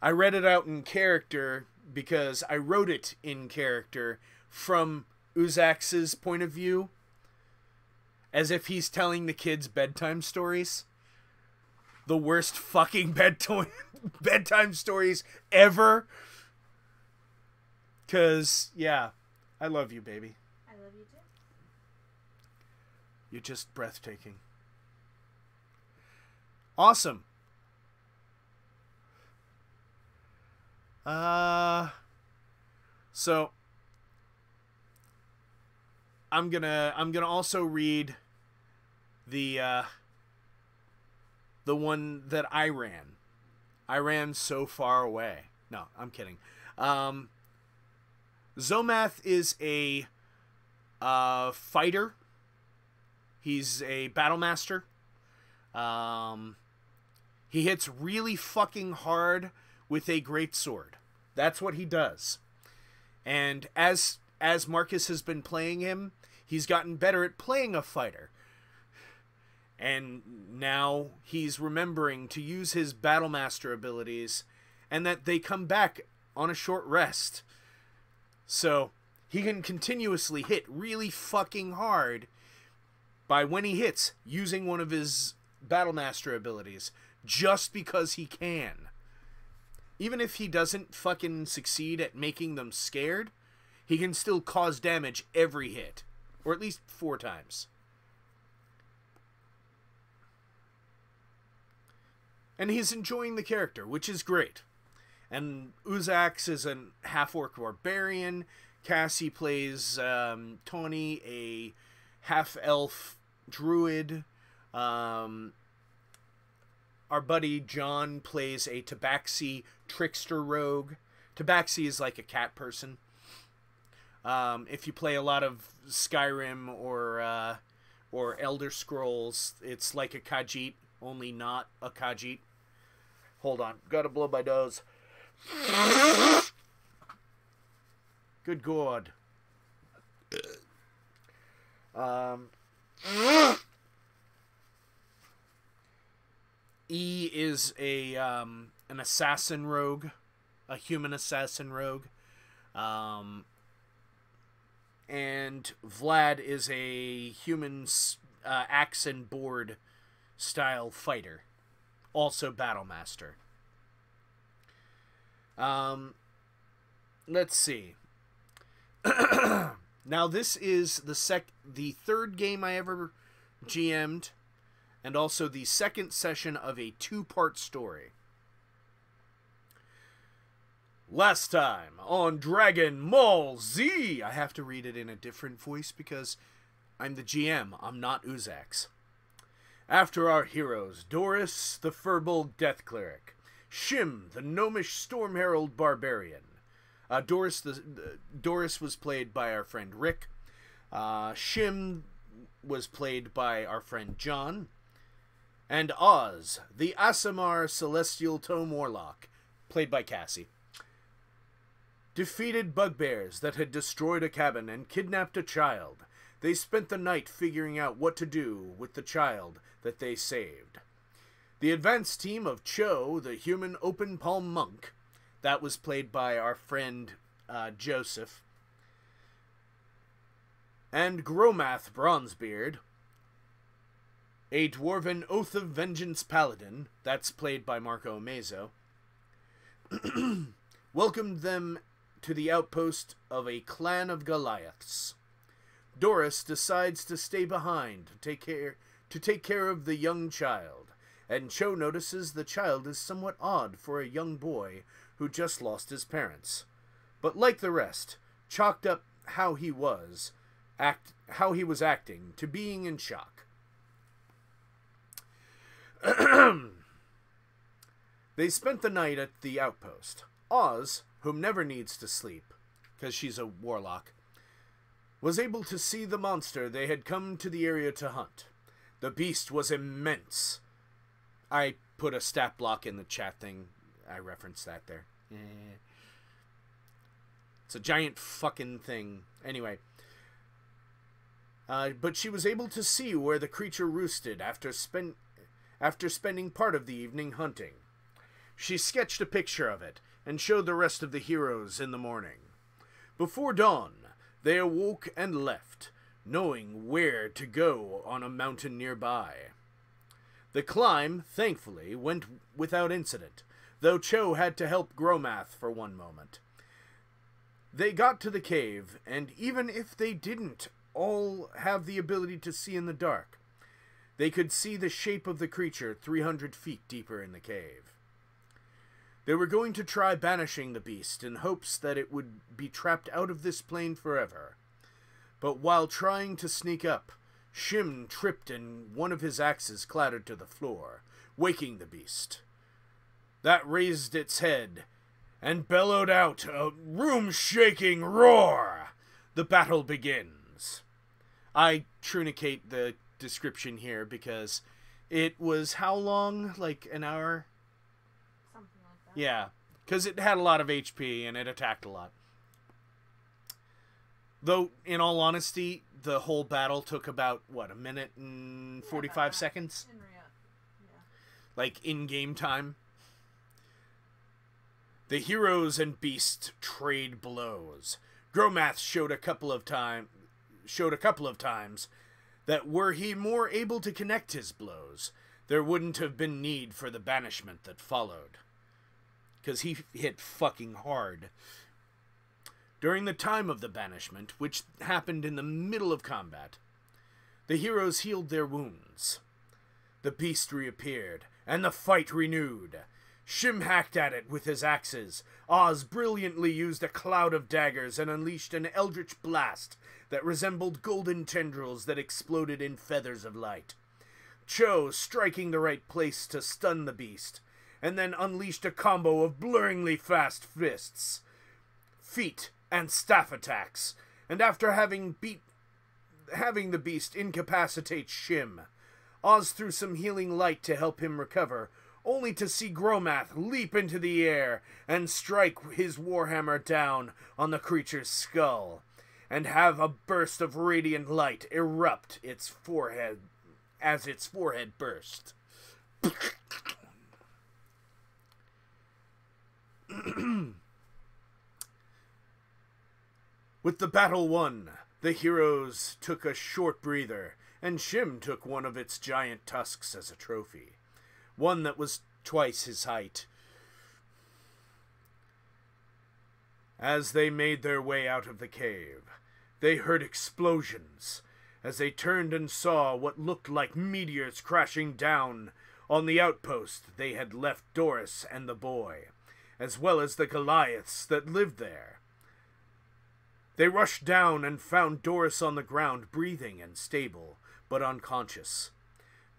I read it out in character because I wrote it in character from Uzax's point of view, as if he's telling the kids bedtime stories. The worst fucking bedtime stories ever. 'Cause, yeah, I love you, baby. I love you too. You're just breathtaking. Awesome. So I'm gonna also read the one that I ran. I ran So Far Away. No, I'm kidding. Zomath is a fighter. He's a battle master. He hits really fucking hard with a greatsword. That's what he does. And as Marcus has been playing him, he's gotten better at playing a fighter. And now he's remembering to use his Battlemaster abilities, and that they come back on a short rest. So he can continuously hit really fucking hard by, when he hits, using one of his Battlemaster abilities, just because he can. Even if he doesn't fucking succeed at making them scared, he can still cause damage every hit. Or at least 4 times. And he's enjoying the character, which is great. And Uzax is a half-orc barbarian. Cassie plays Tawny, a half-elf druid. Our buddy John plays a Tabaxi trickster rogue. Tabaxi is like a cat person. If you play a lot of Skyrim or Elder Scrolls, it's like a Khajiit, only not a Khajiit. Hold on, gotta blow my nose. Good God. E is an assassin rogue, a human assassin rogue. And Vlad is a human axe and board style fighter, also Battlemaster. Let's see. Now this is the third game I ever GM'd, and also the second session of a 2-part story. Last time on Dragon Ball Z, I have to read it in a different voice because I'm the GM, I'm not Uzax. After our heroes, Doris, the Furball Death Cleric, Shim, the Gnomish Storm Herald Barbarian. Doris was played by our friend Rick. Shim was played by our friend John. And Oz, the Aasimar Celestial Tome Warlock, played by Cassie, defeated bugbears that had destroyed a cabin and kidnapped a child. They spent the night figuring out what to do with the child that they saved. The advance team of Cho, the human open palm monk, that was played by our friend Joseph, and Gromath Bronzebeard, a dwarven Oath of Vengeance paladin, that's played by Marco Mezo, welcomed them to the outpost of a clan of Goliaths. Doris decides to stay behind to take care of the young child, and Cho notices the child is somewhat odd for a young boy who just lost his parents. But like the rest, chalked up how he was acting to being in shock. They spent the night at the outpost. Oz, whom never needs to sleep, because she's a warlock, was able to see the monster they had come to the area to hunt. The beast was immense. I put a stat block in the chat thing. I referenced that there. It's a giant fucking thing. Anyway. But she was able to see where the creature roosted after spending part of the evening hunting. She sketched a picture of it and showed the rest of the heroes in the morning. Before dawn, they awoke and left, knowing where to go on a mountain nearby. The climb, thankfully, went without incident, though Cho had to help Gromath for one moment. They got to the cave, and even if they didn't all have the ability to see in the dark, they could see the shape of the creature 300 feet deeper in the cave. They were going to try banishing the beast in hopes that it would be trapped out of this plane forever. But while trying to sneak up, Shim tripped and one of his axes clattered to the floor, waking the beast. That raised its head and bellowed out a room-shaking roar. The battle begins. I trunicate the description here because it was how long? Like an hour? Something like that. Yeah, because it had a lot of HP and it attacked a lot. Though, in all honesty, the whole battle took about, what, a minute and 45 seconds? Like, in-game time. The heroes and beast trade blows. Gromath showed a couple of times that were he more able to connect his blows, there wouldn't have been need for the banishment that followed. Because he hit fucking hard. During the time of the banishment, which happened in the middle of combat, the heroes healed their wounds. The beast reappeared, and the fight renewed. Shim hacked at it with his axes. Oz brilliantly used a cloud of daggers and unleashed an eldritch blast that resembled golden tendrils that exploded in feathers of light. Cho striking the right place to stun the beast, and then unleashed a combo of blurringly fast fists, feet, and staff attacks, and after having the beast incapacitate Shim, Oz threw some healing light to help him recover, only to see Gromath leap into the air and strike his warhammer down on the creature's skull, and have a burst of radiant light erupt its forehead as its forehead burst. With the battle won, the heroes took a short breather, and Shim took one of its giant tusks as a trophy, one that was twice his height. As they made their way out of the cave, they heard explosions, as they turned and saw what looked like meteors crashing down on the outpost they had left Doris and the boy, as well as the Goliaths that lived there. They rushed down and found Doris on the ground, breathing and stable, but unconscious.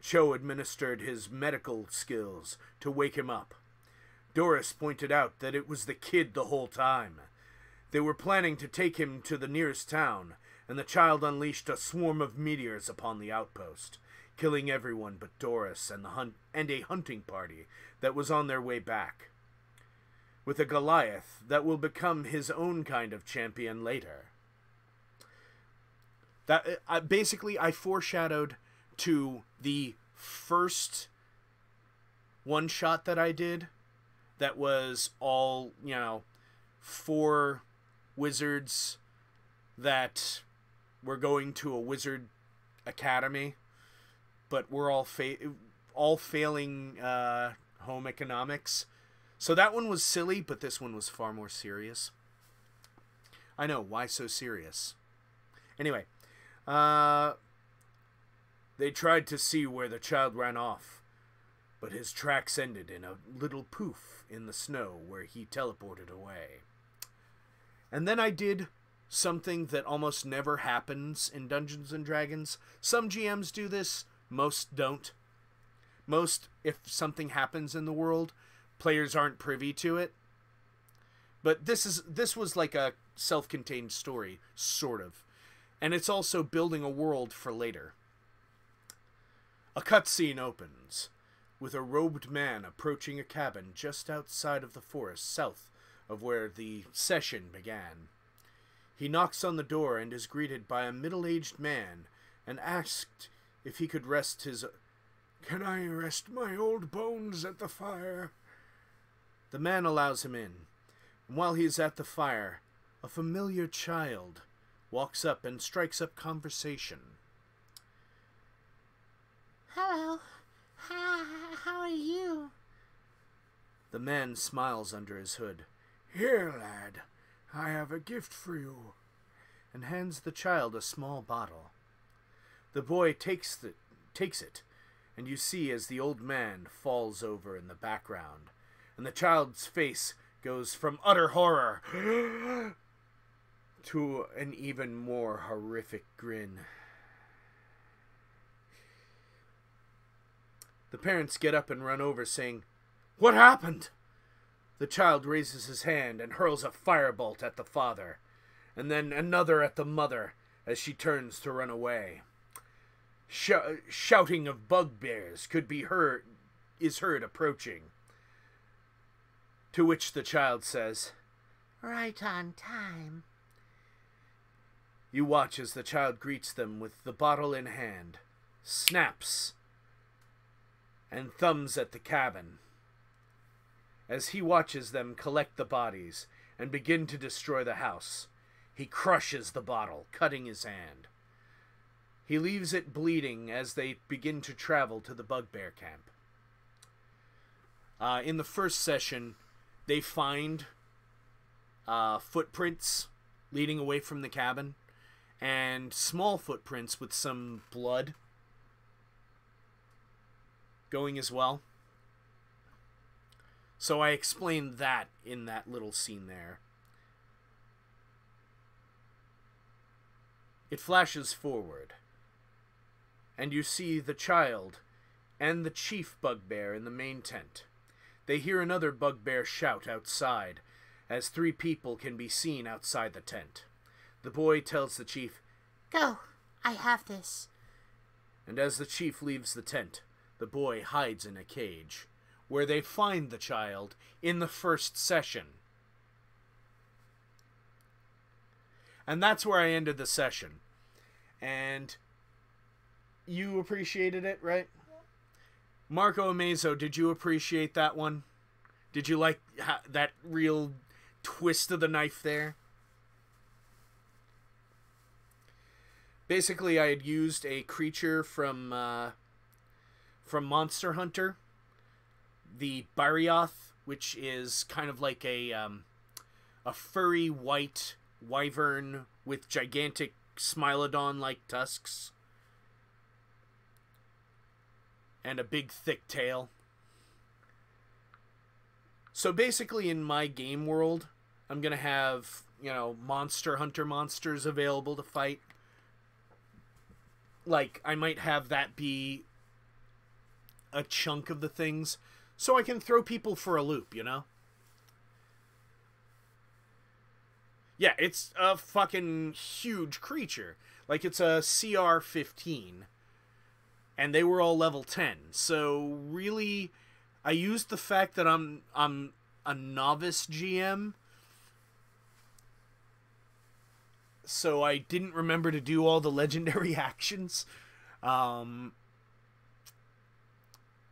Cho administered his medical skills to wake him up. Doris pointed out that it was the kid the whole time. They were planning to take him to the nearest town, and the child unleashed a swarm of meteors upon the outpost, killing everyone but Doris and a hunting party that was on their way back, with a Goliath that will become his own kind of champion later. That basically, I foreshadowed to the first one-shot that I did that was all, 4 wizards that were going to a wizard academy, but we're all failing home economics. So that one was silly, but this one was far more serious. I know, why so serious? Anyway, they tried to see where the child ran off, but his tracks ended in a little poof in the snow where he teleported away. And then I did something that almost never happens in Dungeons & Dragons. Some GMs do this, most don't. Most, if something happens in the world, players aren't privy to it. But this was like a self-contained story, sort of. And it's also building a world for later. A cutscene opens with a robed man approaching a cabin just outside of the forest south of where the session began. He knocks on the door and is greeted by a middle-aged man and asked if he could rest his... "Can I rest my old bones at the fire?" The man allows him in, and while he is at the fire, a familiar child walks up and strikes up conversation. "Hello. How are you?" The man smiles under his hood. "Here, lad, I have a gift for you," and hands the child a small bottle. The boy takes it, and you see as the old man falls over in the background, and the child's face goes from utter horror to an even more horrific grin. The parents get up and run over, saying, "What happened?" The child raises his hand and hurls a firebolt at the father, and then another at the mother as she turns to run away. Shouting of bugbears is heard approaching, to which the child says, "Right on time." You watch as the child greets them with the bottle in hand, snaps, and thumbs at the cabin. As he watches them collect the bodies and begin to destroy the house, he crushes the bottle, cutting his hand. He leaves it bleeding as they begin to travel to the bugbear camp. In the first session, they find footprints leading away from the cabin, and small footprints with some blood going as well. So I explained that in that little scene there. It flashes forward, and you see the child and the chief bugbear in the main tent. They hear another bugbear shout outside, as 3 people can be seen outside the tent. The boy tells the chief, "Go. I have this." And as the chief leaves the tent, the boy hides in a cage, where they find the child in the first session. And that's where I ended the session. And you appreciated it, right? Marco Amazo, did you appreciate that one? Did you like that real twist of the knife there? Basically, I had used a creature from Monster Hunter, the Barioth, which is kind of like a furry white wyvern with gigantic Smilodon-like tusks. And a big, thick tail. So basically, in my game world, I'm going to have, you know, monster hunter monsters available to fight. Like, I might have that be a chunk of the things, so I can throw people for a loop, you know? Yeah, it's a fucking huge creature. Like, it's a CR-15. And they were all level 10. So, really, I used the fact that I'm a novice GM. So I didn't remember to do all the legendary actions. And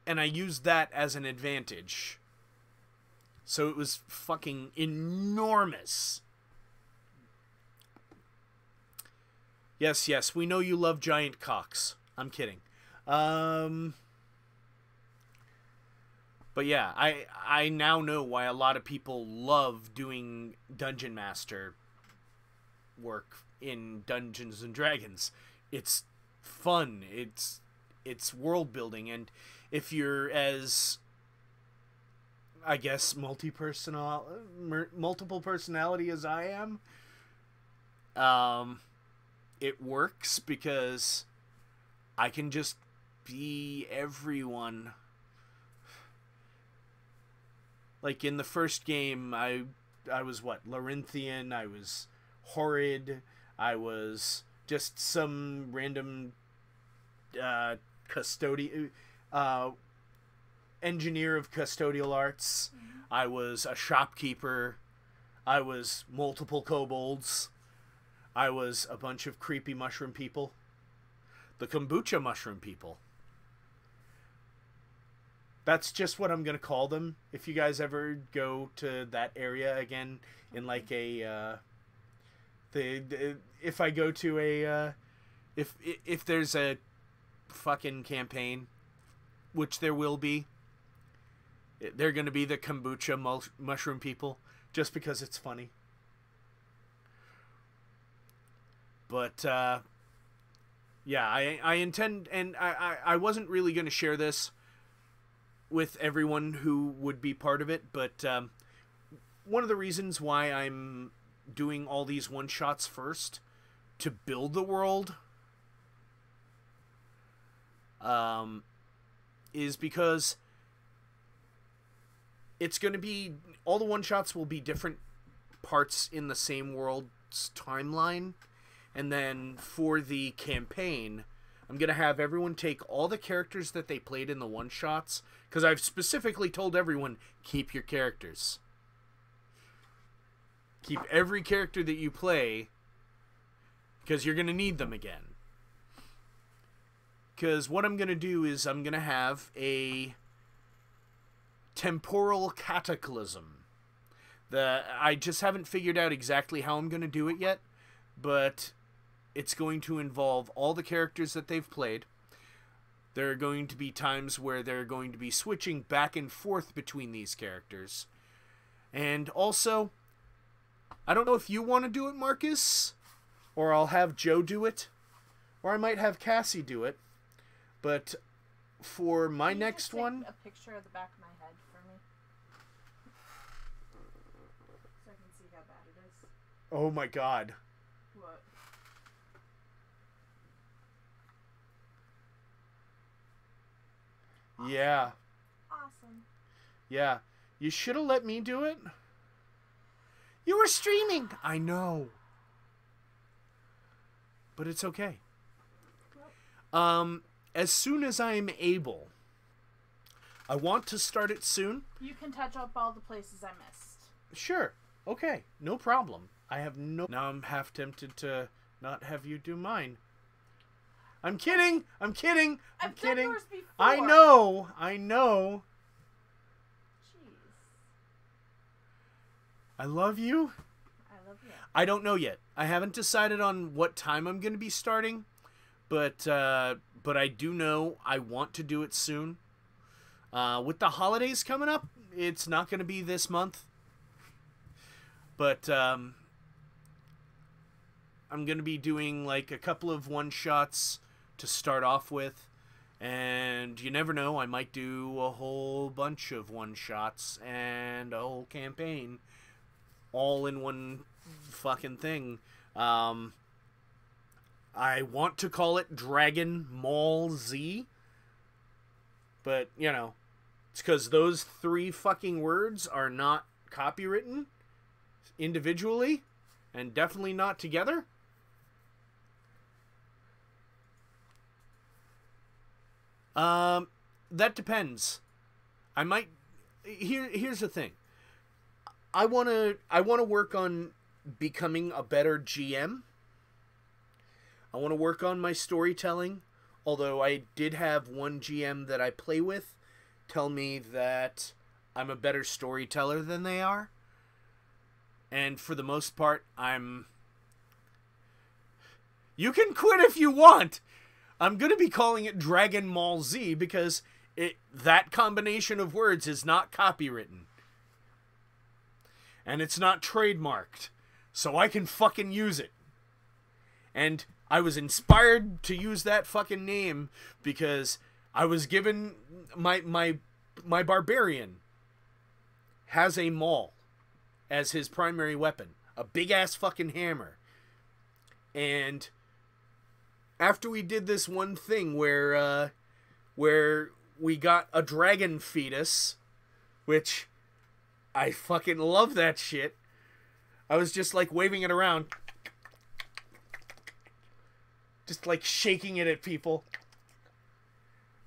I used that as an advantage. So it was fucking enormous. Yes, we know you love giant cocks. I'm kidding. But yeah, I now know why a lot of people love doing Dungeon Master work in Dungeons and Dragons. It's fun. It's world building, and if you're as, I guess, multiple personality as I am, it works because I can just be everyone. Like in the first game, I was what? Larinthian, I was Horrid, I was just some random engineer of custodial arts. I was a shopkeeper. I was multiple kobolds. I was a bunch of creepy mushroom people. The kombucha mushroom people. That's just what I'm going to call them. If you guys ever go to that area again in like a... if I go to a... if there's a fucking campaign, which there will be, they're going to be the kombucha mushroom people, just because it's funny. But, yeah, I intend... And I wasn't really going to share this with everyone who would be part of it, but one of the reasons why I'm doing all these one-shots first to build the world is because it's going to be, all the one-shots will be different parts in the same world's timeline, and then for the campaign, I'm going to have everyone take all the characters that they played in the one-shots, because I've specifically told everyone, keep your characters. Keep every character that you play, because you're going to need them again. Because what I'm going to do is I'm going to have a temporal cataclysm. I just haven't figured out exactly how I'm going to do it yet, but it's going to involve all the characters that they've played. There are going to be times where they're going to be switching back and forth between these characters. And also, I don't know if you want to do it, Marcus, or I'll have Joe do it, or I might have Cassie do it. But for my next one... a picture of the back of my head for me? So I can see how bad it is. Oh my god. What? Yeah. Awesome. Yeah. You should have let me do it. You were streaming. I know. But it's okay. As soon as I'm able, I want to start it soon. You can touch up all the places I missed. Sure. Okay. No problem. I have no... Now I'm half tempted to not have you do mine. I'm kidding. I'm kidding. I'm kidding. Done yours before. I know. Jeez. I love you. I love you. I don't know yet. I haven't decided on what time I'm going to be starting, but I do know I want to do it soon. With the holidays coming up, it's not going to be this month. But I'm going to be doing like a couple of one-shots to start off with. And you never know, I might do a whole bunch of one-shots and a whole campaign all in one fucking thing. I want to call it Dragon Mall Z. But, you know, it's because those 3 fucking words are not copywritten individually and definitely not together. That depends. I might... Here's the thing. I want to work on becoming a better GM. I want to work on my storytelling. Although I did have one GM that I play with tell me that I'm a better storyteller than they are. And for the most part, You can quit if you want! I'm going to be calling it Dragon Mall Z because that combination of words is not copywritten. And it's not trademarked. So I can fucking use it. And I was inspired to use that fucking name because I was given... My barbarian has a maul as his primary weapon. A big-ass fucking hammer. And after we did this one thing where we got a dragon fetus, which I fucking love that shit, I was just like waving it around. Just like shaking it at people.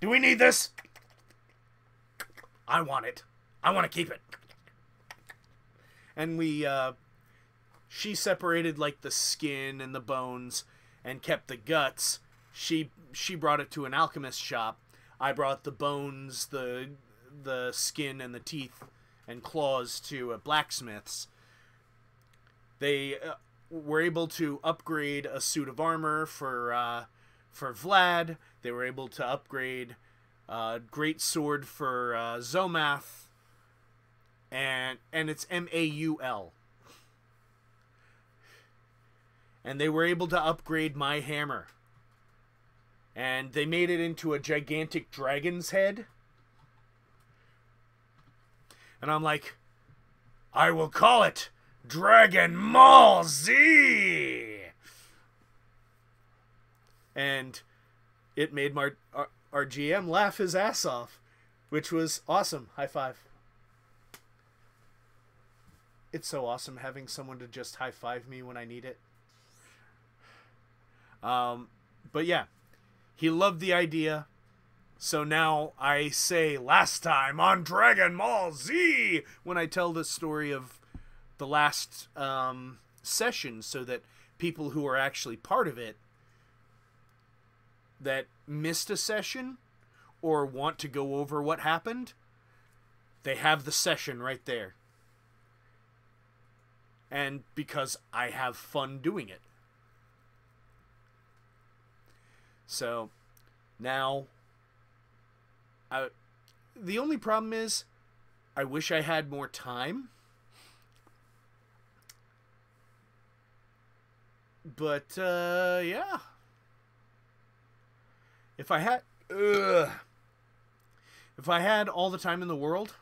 Do we need this? I want it. I want to keep it. And she separated like the skin and the bones and kept the guts. She brought it to an alchemist shop. I brought the bones, the skin and the teeth and claws to a blacksmith's. They were able to upgrade a suit of armor for Vlad. They were able to upgrade a great sword for Zomath. And it's Maul. And they were able to upgrade my hammer. And they made it into a gigantic dragon's head. And I'm like, I will call it Dragon Mall Z! And it made our GM laugh his ass off, which was awesome. High five. It's so awesome having someone to just high five me when I need it. But yeah, he loved the idea. So now I say last time on Dragon Ball Z when I tell the story of the last session, so that people who are actually part of it that missed a session or want to go over what happened, they have the session right there. And because I have fun doing it. So, now, the only problem is, I wish I had more time. But, yeah. If I had all the time in the world,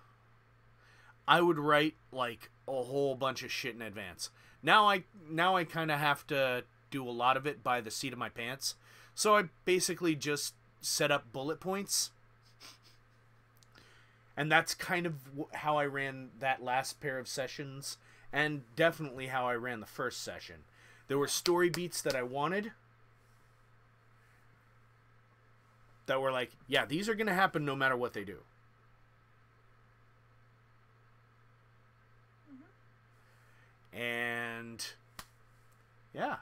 I would write, like, a whole bunch of shit in advance. Now I kind of have to do a lot of it by the seat of my pants. So I basically just set up bullet points. And that's kind of how I ran that last pair of sessions. And definitely how I ran the first session. There were story beats that I wanted. That were like, yeah, these are going to happen no matter what they do. And yeah.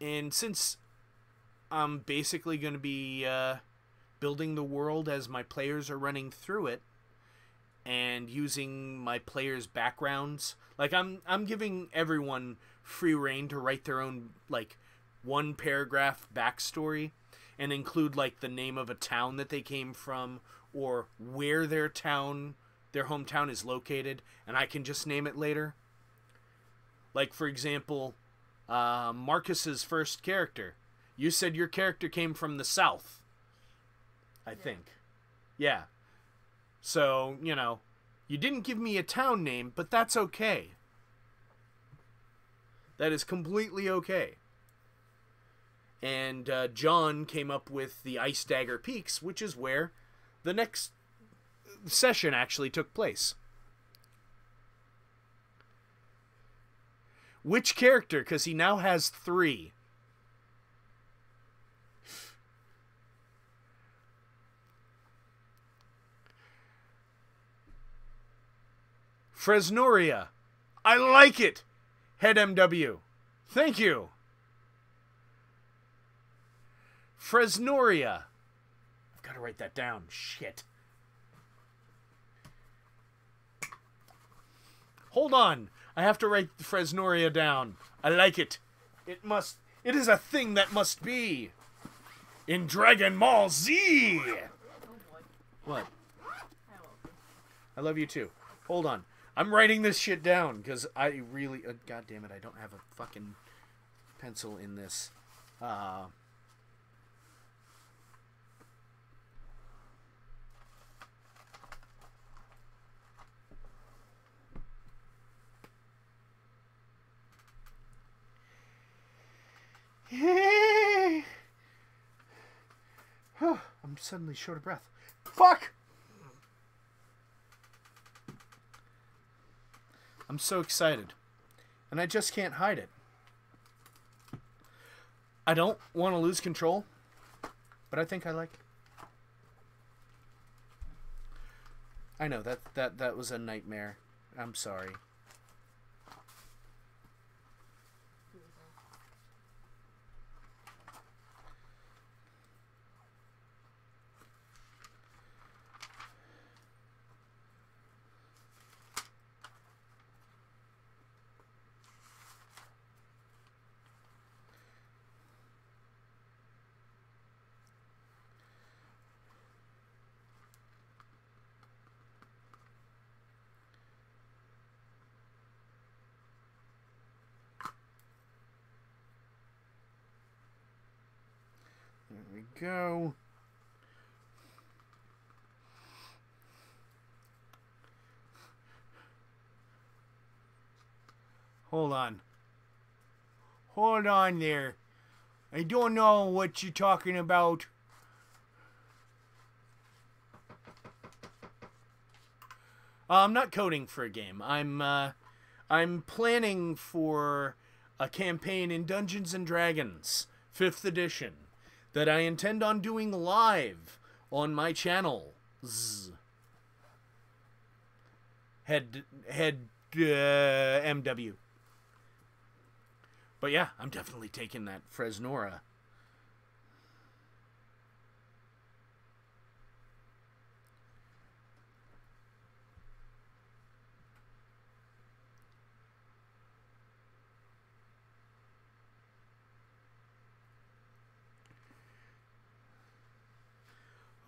And since I'm basically going to be building the world as my players are running through it and using my players' backgrounds, like I'm giving everyone free reign to write their own like one paragraph backstory and include like the name of a town that they came from or where their hometown is located, and I can just name it later. Like, for example, Marcus's first character. You said your character came from the South, I think. Yeah. So, you know, you didn't give me a town name, but that's okay. That is completely okay. And John came up with the Ice Dagger Peaks, which is where the next session actually took place. Which character? Because he now has 3. Fresnoria. I like it. Head MW. Thank you. Fresnoria. I've got to write that down. Shit. Hold on. I have to write Fresnoria down. I like it. It is a thing that must be. In Dragon Ball Z. Oh boy. What? I love you. I love you too. Hold on. I'm writing this shit down because I really... God damn it, I don't have a fucking pencil in this. I'm suddenly short of breath. Fuck! I'm so excited. And I just can't hide it. I don't want to lose control, but I think I like it. I know, that was a nightmare. I'm sorry. There we go. Hold on. Hold on there. I don't know what you're talking about. I'm not coding for a game. I'm planning for a campaign in Dungeons and Dragons 5th edition that I intend on doing live on my channel. Head MW. But yeah, I'm definitely taking that Fresnora.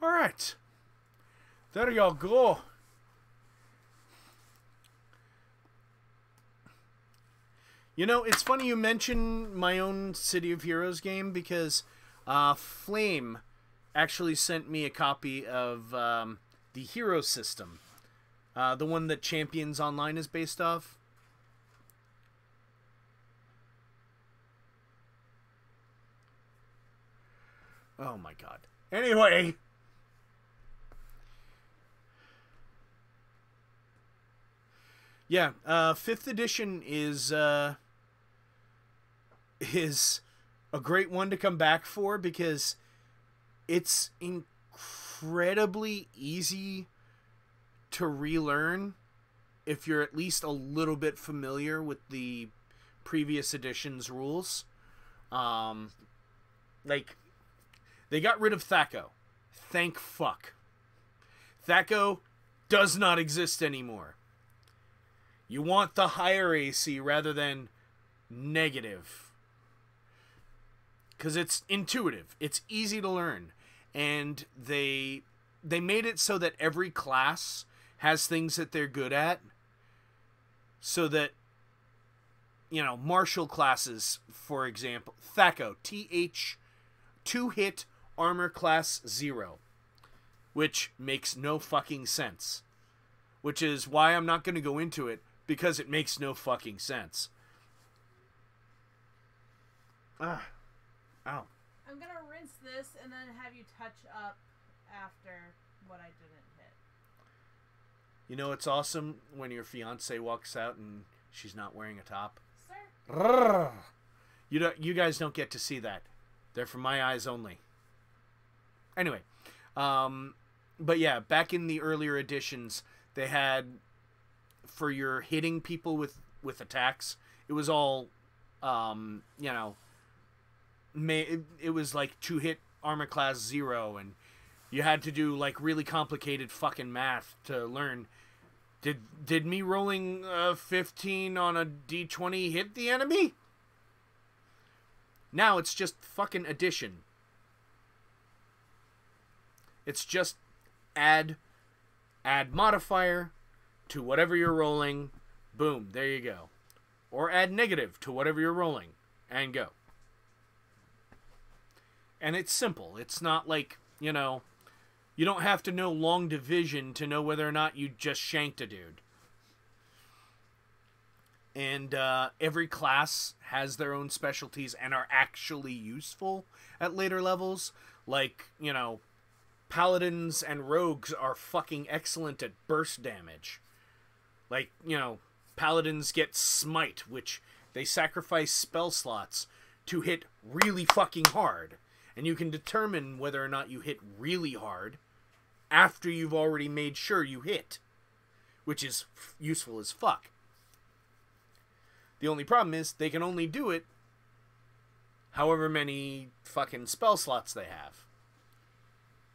Alright. There y'all go. You know, it's funny you mention my own City of Heroes game because Flame actually sent me a copy of the Hero System. The one that Champions Online is based off. Oh my god. Anyway. Yeah, 5th edition is a great one to come back for because it's incredibly easy to relearn if you're at least a little bit familiar with the previous edition's rules. Like, they got rid of Thaco. Thank fuck. Thaco does not exist anymore. You want the higher AC rather than negative. Because it's intuitive. It's easy to learn. And they made it so that every class has things that they're good at. So that martial classes, for example, Thaco, TH, 2-hit armor class 0, which makes no fucking sense. Which is why I'm not going to go into it, because it makes no fucking sense. Ow. I'm going to rinse this and then have you touch up after what I didn't hit. You know it's awesome when your fiance walks out and she's not wearing a top? Sir? You guys don't get to see that. They're for my eyes only. Anyway, but yeah, back in the earlier editions, they had, for your hitting people with attacks, it was all, it was like 2-hit armor class 0, and you had to do like really complicated fucking math to learn. Did me rolling 15 on a d20 hit the enemy? Now it's just fucking addition. It's just add modifier to whatever you're rolling. Boom, there you go. Or add negative to whatever you're rolling, and go. And it's simple. It's not like, you don't have to know long division to know whether or not you just shanked a dude. And every class has their own specialties and are actually useful at later levels. Like, paladins and rogues are fucking excellent at burst damage. Like, paladins get smite, which they sacrifice spell slots to hit really fucking hard. And you can determine whether or not you hit really hard after you've already made sure you hit, which is useful as fuck. The only problem is they can only do it however many fucking spell slots they have.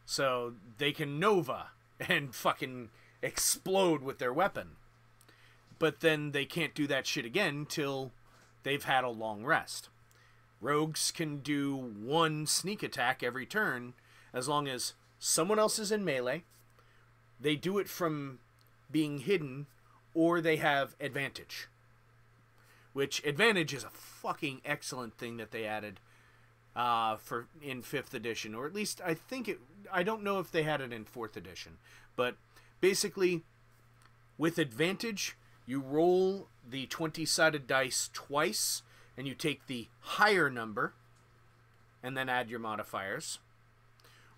So they can Nova and fucking explode with their weapon. But then they can't do that shit again till they've had a long rest. Rogues can do 1 sneak attack every turn as long as someone else is in melee, they do it from being hidden, or they have advantage. Which, advantage is a fucking excellent thing that they added in 5th edition. Or at least, I don't know if they had it in 4th edition. But, basically, with advantage, you roll the 20-sided dice twice, and you take the higher number, and then add your modifiers.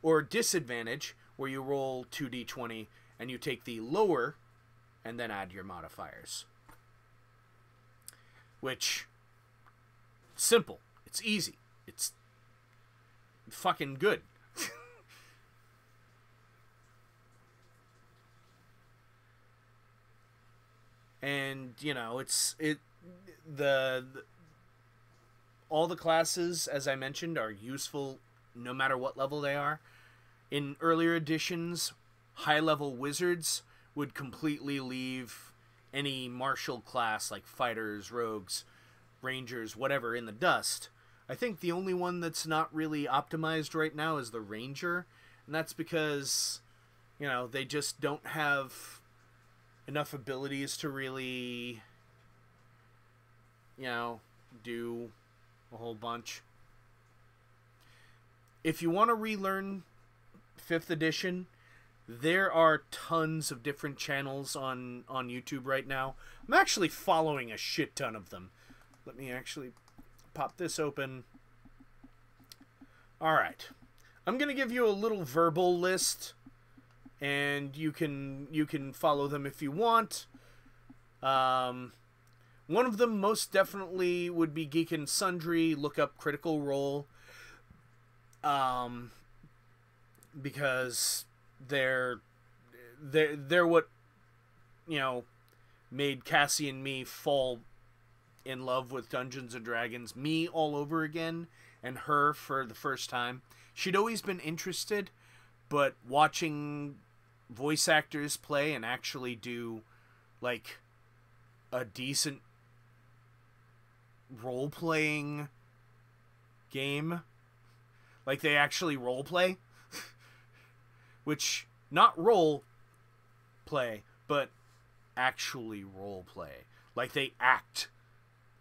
Or disadvantage, where you roll 2d20 and you take the lower and then add your modifiers. Which, simple. It's easy. It's fucking good. And, all the classes, as I mentioned, are useful no matter what level they are. In earlier editions, high-level wizards would completely leave any martial class like fighters, rogues, rangers, whatever, in the dust. I think the only one that's not really optimized right now is the ranger, and that's because, they just don't have enough abilities to really, do a whole bunch. If you want to relearn 5th edition, there are tons of different channels on YouTube right now. I'm actually following a shit ton of them. Let me actually pop this open. Alright. I'm going to give you a little verbal list, and you can follow them if you want. One of them most definitely would be Geek and Sundry. Look up Critical Role. Because they're what, made Cassie and me fall in love with Dungeons and Dragons. Me all over again, and her for the first time. She'd always been interested, but watching voice actors play and actually do, like, a decent role-playing game, like they actually role-play, which, not role-play, but actually role-play. Like they act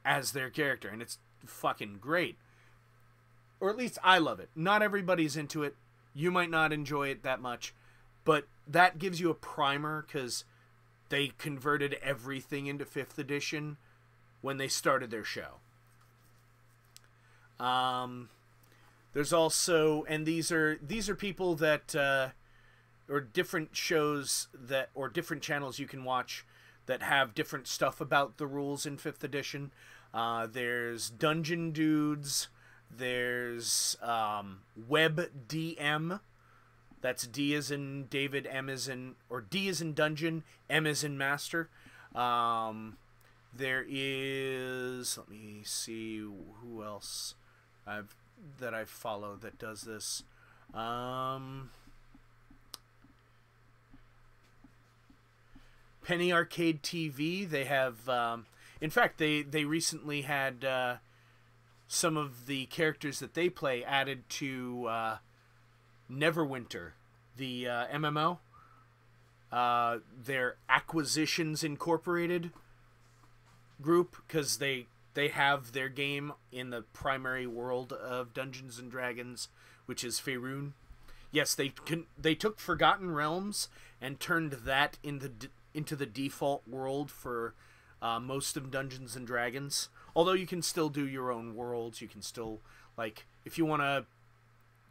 as their character, and it's fucking great. Or at least I love it. Not everybody's into it. You might not enjoy it that much, but that gives you a primer, because they converted everything into 5th edition when they started their show. There's also, and these are people that, or different shows that, or different channels you can watch that have different stuff about the rules in 5th edition. There's Dungeon Dudes. There's Web DM. That's D as in David, M as in, or D as in Dungeon, M as in Master. There is, let me see who else I follow that does this. Penny Arcade TV. They have, in fact, they recently had some of the characters that they play added to Neverwinter, the MMO. Their Acquisitions Incorporated group, because they have their game in the primary world of Dungeons and Dragons, which is Faerun. Yes, they took Forgotten Realms and turned that into the default world for most of Dungeons and Dragons. Although you can still do your own worlds, you can still, like, if you want to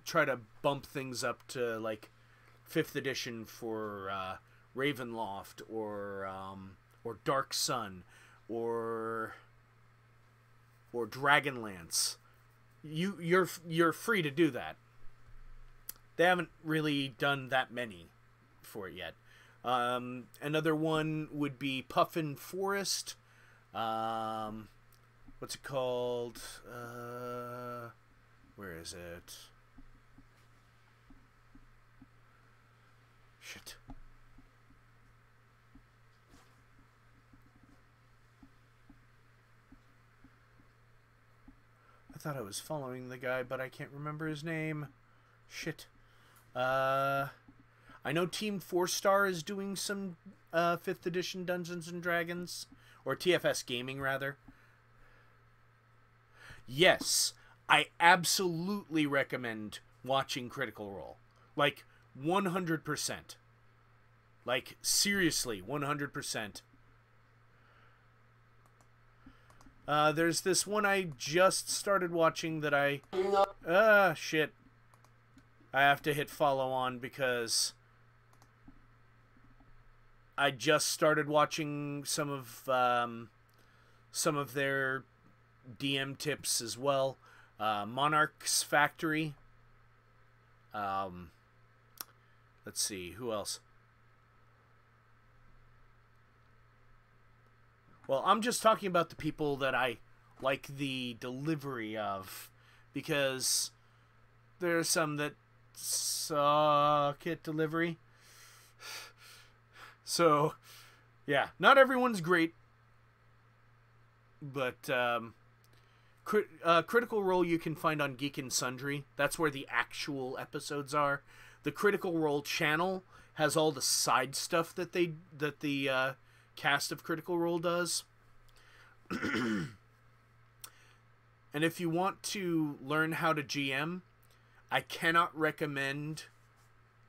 try to bump things up to, like, 5th edition for Ravenloft or Dark Sun or Dragonlance, you're free to do that. They haven't really done that many for it yet. Another one would be Puffin Forest. What's it called? Where is it? Shit. I thought I was following the guy, but I can't remember his name. Shit. I know Team 4-Star is doing some 5th edition Dungeons and Dragons, or TFS Gaming rather. Yes, I absolutely recommend watching Critical Role. Like 100%. Like seriously, 100%. There's this one I just started watching that shit. I have to hit follow on because I just started watching some of their DM tips as well. Monarch's Factory. Let's see, who else? Well, I'm just talking about the people that I like the delivery of, because there are some that suck at delivery. So, yeah, not everyone's great, but Critical Role you can find on Geek and Sundry. That's where the actual episodes are. The Critical Role channel has all the side stuff that the cast of Critical Role does. And if you want to learn how to GM, I cannot recommend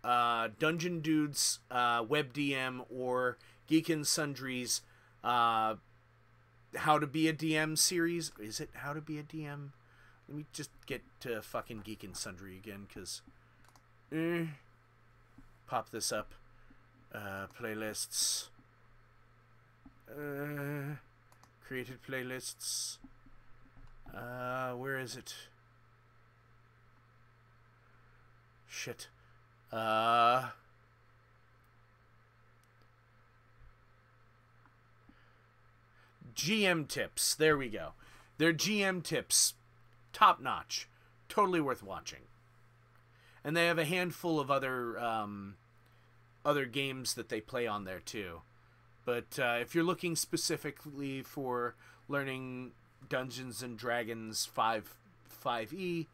Dungeon Dude's Web DM or Geek and Sundry's How to Be a DM series. Is it How to Be a DM? Let me just get to fucking Geek and Sundry again, because pop this up. Playlists. Created playlists. Where is it? Shit. GM tips. There we go. Their GM tips, top notch. Totally worth watching. And they have a handful of other games that they play on there too. But if you're looking specifically for learning Dungeons and Dragons 5e,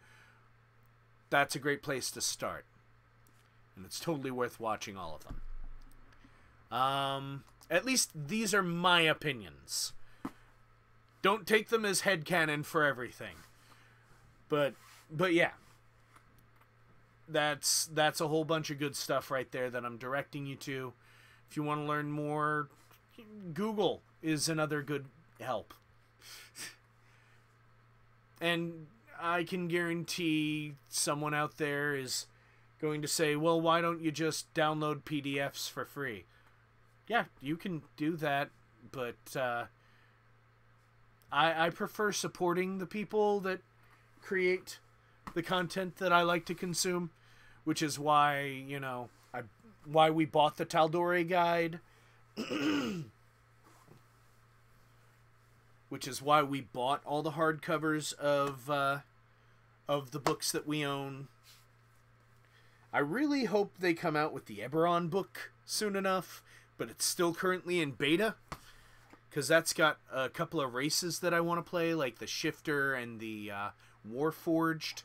that's a great place to start. And it's totally worth watching all of them. At least these are my opinions. Don't take them as headcanon for everything. But yeah. That's a whole bunch of good stuff right there that I'm directing you to. If you want to learn more, Google is another good help. And I can guarantee someone out there is going to say, well, why don't you just download PDFs for free? Yeah, you can do that, but I prefer supporting the people that create the content that I like to consume, which is why, you know, why we bought the Tal'Dorei guide, which is why we bought all the hardcovers of the books that we own. I really hope they come out with the Eberron book soon enough, but it's still currently in beta, because that's got a couple of races that I want to play, like the Shifter and the Warforged.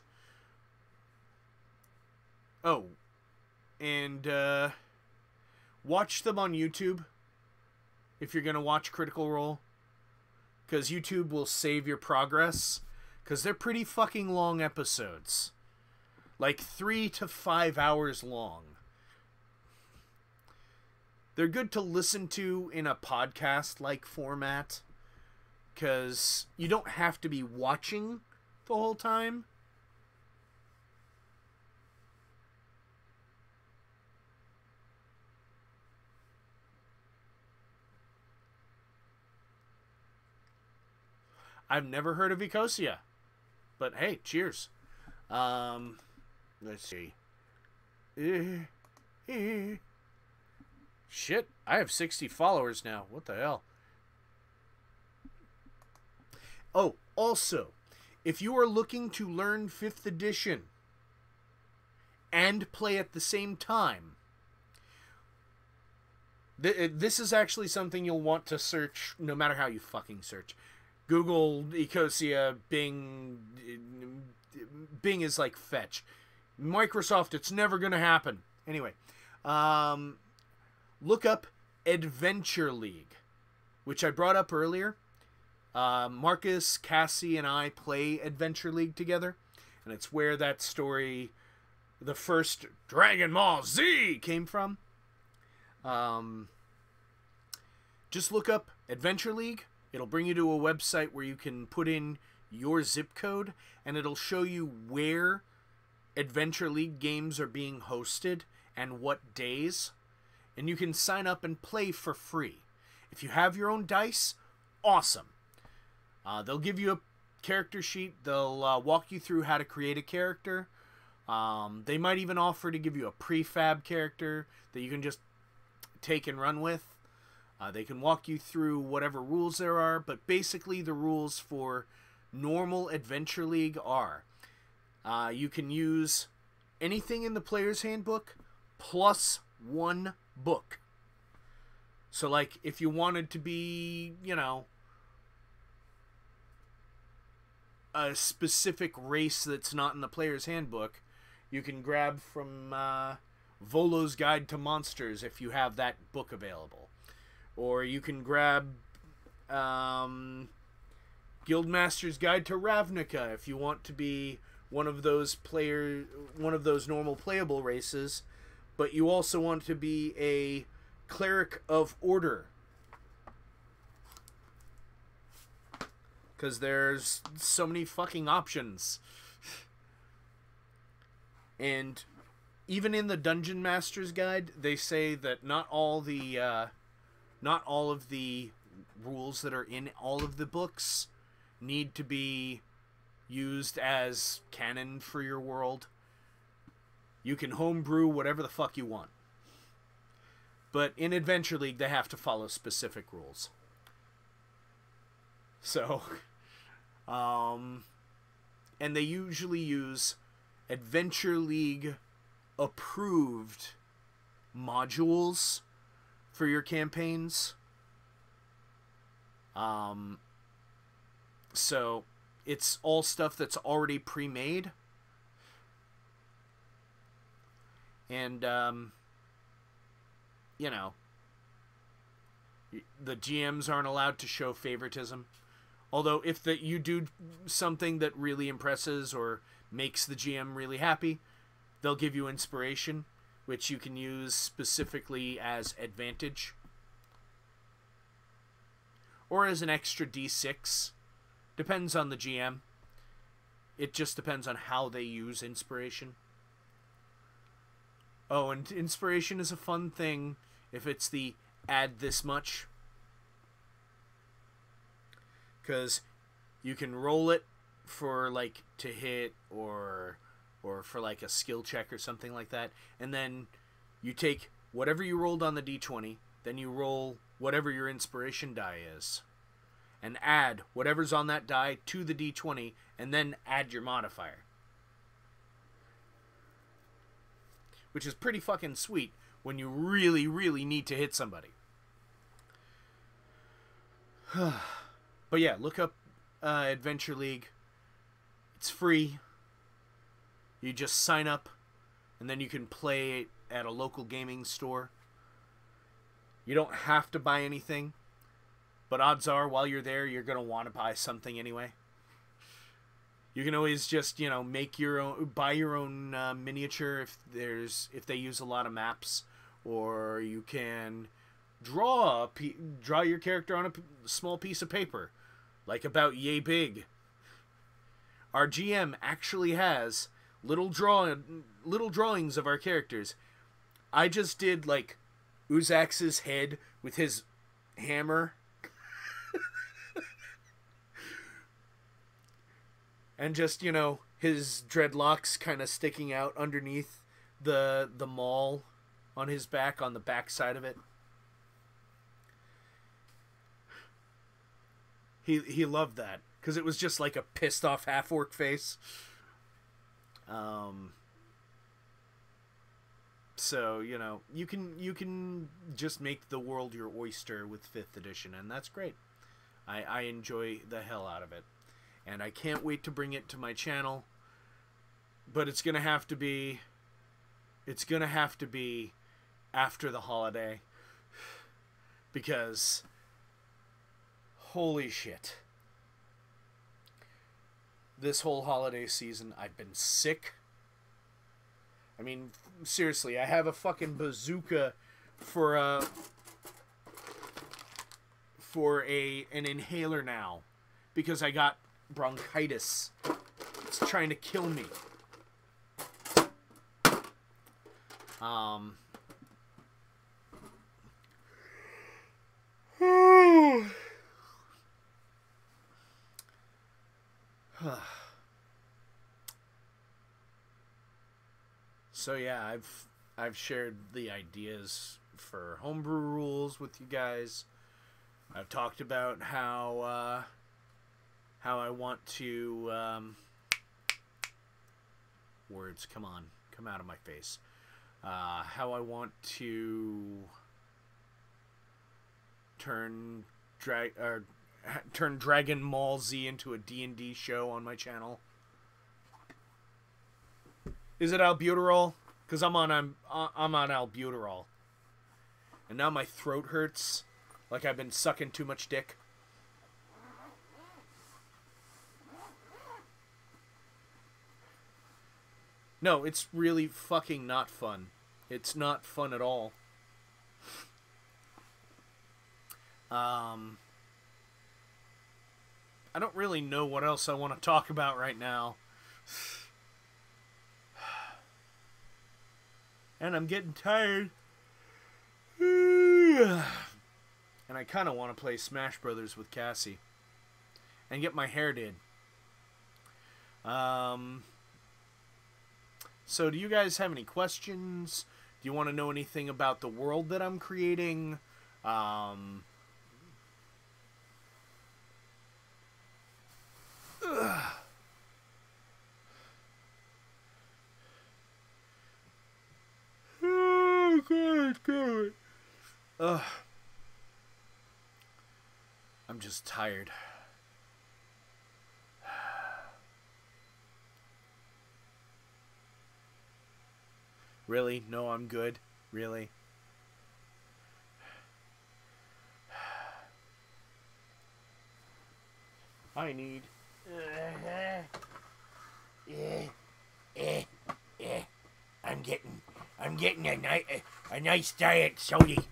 Oh, and watch them on YouTube if you're going to watch Critical Role, because YouTube will save your progress, because they're pretty fucking long episodes. Like 3 to 5 hours long. They're good to listen to in a podcast-like format, because you don't have to be watching the whole time. I've never heard of Ecosia, but hey, cheers. Let's see. Shit, I have 60 followers now. What the hell? Oh, also, if you are looking to learn 5th edition and play at the same time, this is actually something you'll want to search no matter how you fucking search. Google Ecosia, Bing. Bing is like fetch. Microsoft, it's never going to happen. Anyway, look up Adventure League, which I brought up earlier. Marcus, Cassie, and I play Adventure League together, and it's where that story, the first Dragon Ball Z, came from. Just look up Adventure League. It'll bring you to a website where you can put in your zip code, and it'll show you where Adventure League games are being hosted and what days. And you can sign up and play for free. If you have your own dice, awesome. They'll give you a character sheet. They'll walk you through how to create a character. They might even offer to give you a prefab character that you can just take and run with. They can walk you through whatever rules there are, but basically the rules for normal Adventure League are you can use anything in the player's handbook plus one book. So, like, if you wanted to be, you know, a specific race that's not in the player's handbook, you can grab from Volo's Guide to Monsters if you have that book available. Or you can grab Guildmaster's Guide to Ravnica if you want to be one of those normal playable races, but you also want to be a Cleric of Order, because there's so many fucking options. And even in the Dungeon Master's Guide, they say that not all of the rules that are in all of the books need to be used as canon for your world. You can homebrew whatever the fuck you want. But in Adventure League, they have to follow specific rules. So, and they usually use Adventure League approved modules for your campaigns. So it's all stuff that's already pre-made. And, you know, the GMs aren't allowed to show favoritism. Although if you do something that really impresses or makes the GM really happy, they'll give you inspiration, which you can use specifically as advantage. Or as an extra D6. Depends on the GM. It just depends on how they use inspiration. Oh, and inspiration is a fun thing if it's the add this much. Because you can roll it for, like, to hit or for, like, a skill check or something like that. And then you take whatever you rolled on the D20, then you roll whatever your inspiration die is. And add whatever's on that die to the D20, and then add your modifier. Which is pretty fucking sweet when you really, really need to hit somebody. But yeah, look up Adventure League. It's free. You just sign up, and then you can play at a local gaming store. You don't have to buy anything, but odds are while you're there, you're going to want to buy something anyway. You can always just, you know, make your own, buy your own miniature if they use a lot of maps, or you can draw your character on a small piece of paper, like about yay big. Our GM actually has little drawings of our characters. I just did like Uzax's head with his hammer. And just, you know, his dreadlocks kind of sticking out underneath the maul on his back, on the back side of it. He loved that, because it was just like a pissed off half-orc face. So, you know, you can just make the world your oyster with 5th edition, and that's great. I enjoy the hell out of it. And I can't wait to bring it to my channel. But it's going to have to be after the holiday. Because holy shit. This whole holiday season I've been sick. I mean, seriously, I have a fucking bazooka for an inhaler now because I got bronchitis. It's trying to kill me. So yeah, I've shared the ideas for homebrew rules with you guys. I've talked about how I want to words come out of my face. How I want to turn Dragon Ball Z into a D&D show on my channel. Is it albuterol? Because I'm on albuterol, and now my throat hurts, like I've been sucking too much dick. No, it's really fucking not fun. It's not fun at all. I don't really know what else I want to talk about right now. And I'm getting tired. And I kind of want to play Smash Brothers with Cassie. And get my hair did. So do you guys have any questions? Do you want to know anything about the world that I'm creating? Oh, God. I'm just tired. Really? No, I'm good. Really? I need. I'm getting a nice diet soda.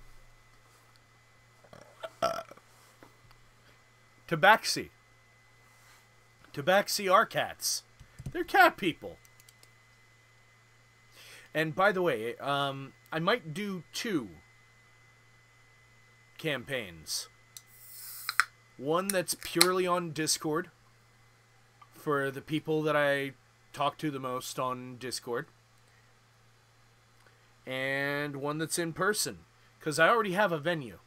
Tabaxi. Tabaxi are cats. They're cat people. And by the way, I might do 2 campaigns. One that's purely on Discord for the people that I talk to the most on Discord. And one that's in person, because I already have a venue.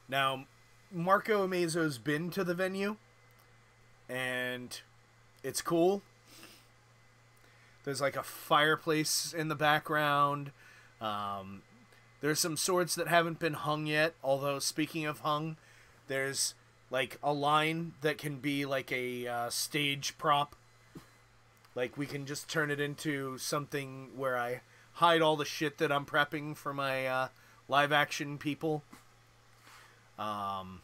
Now, Marco Amazo's been to the venue, and it's cool. There's like a fireplace in the background. There's some swords that haven't been hung yet, although speaking of hung, there's like a line that can be like a stage prop. Like we can just turn it into something where I hide all the shit that I'm prepping for my live action people. Yeah.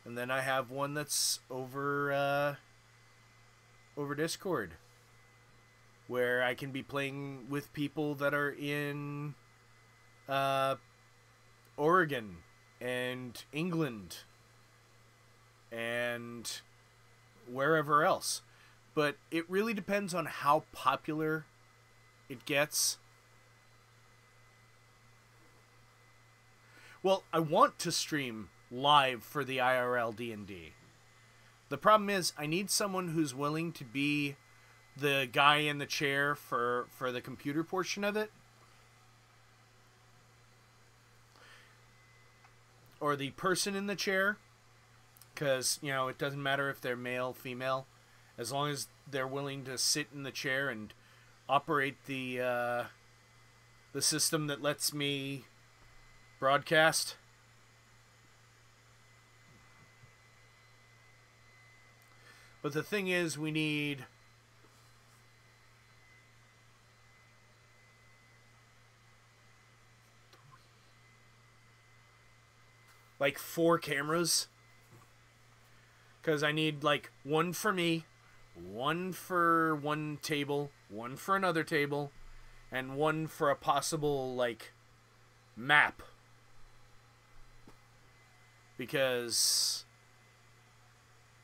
And then I have one that's over Discord, where I can be playing with people that are in Oregon and England and wherever else. But it really depends on how popular it gets. Well, I want to stream live for the IRL D&D. The problem is I need someone who's willing to be the guy in the chair for the computer portion of it. Or the person in the chair. Because, you know, it doesn't matter if they're male, female. As long as they're willing to sit in the chair and operate the system that lets me broadcast. But the thing is, we need like 4 cameras. Because I need like one for me, one for one table, one for another table, and one for a possible like map. Because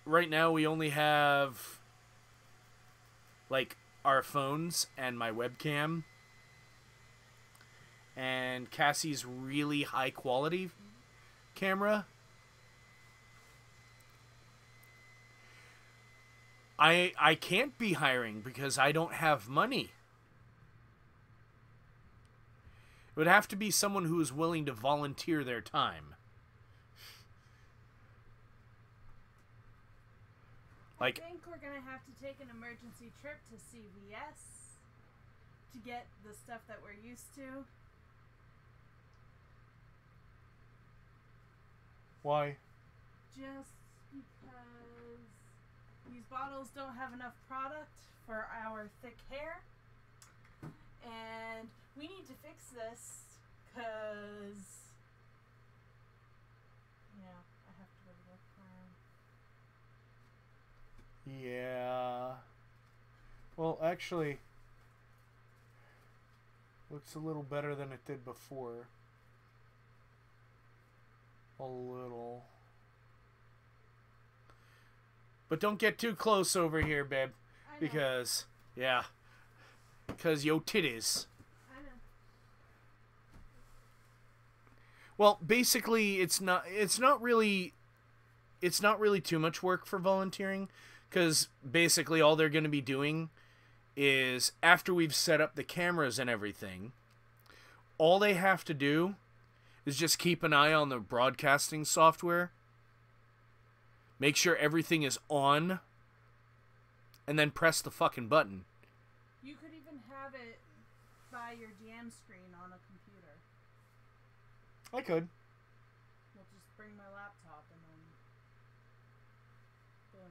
right now we only have like our phones and my webcam and Cassie's really high quality camera. I can't be hiring because I don't have money. It would have to be someone who is willing to volunteer their time. I think we're going to have to take an emergency trip to CVS to get the stuff that we're used to. Why? Just because these bottles don't have enough product for our thick hair. And we need to fix this because, I have to go to work tomorrow. Yeah. Well, actually, looks a little better than it did before. A little. But don't get too close over here, babe. Because, yeah. Because yo titties. I know. Well, basically, it's not really too much work for volunteering. Because basically all they're going to be doing is, after we've set up the cameras and everything, all they have to do is just keep an eye on the broadcasting software, make sure everything is on, and then press the fucking button. You could even have it by your DM screen on a computer. I could. We'll just bring my laptop and then boom.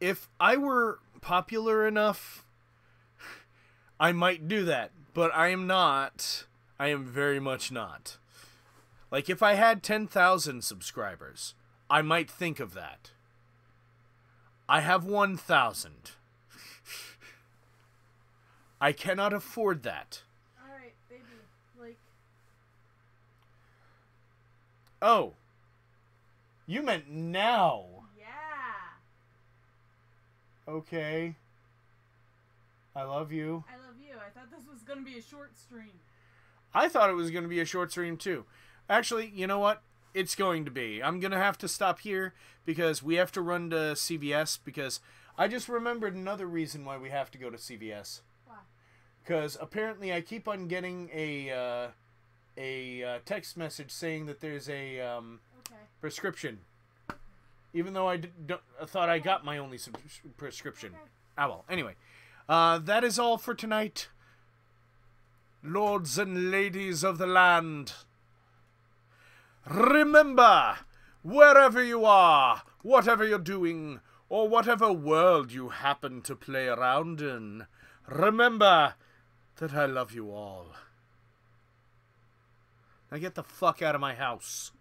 if I were popular enough, I might do that. But I am not. I am very much not. Like, if I had 10,000 subscribers, I might think of that. I have 1,000. I cannot afford that. Alright, baby. Like... Oh. You meant now. Yeah. Okay. I love you. I love you. I thought this was going to be a short stream. I thought it was going to be a short stream, too. Actually, you know what? It's going to be. I'm going to have to stop here because we have to run to CVS because I just remembered another reason why we have to go to CVS. Why? Because apparently I keep on getting a text message saying that there's a prescription. Even though I thought I got my only prescription. Okay. Ah, well. Anyway, that is all for tonight. Lords and ladies of the land. Remember, wherever you are, whatever you're doing, or whatever world you happen to play around in, remember that I love you all. Now get the fuck out of my house.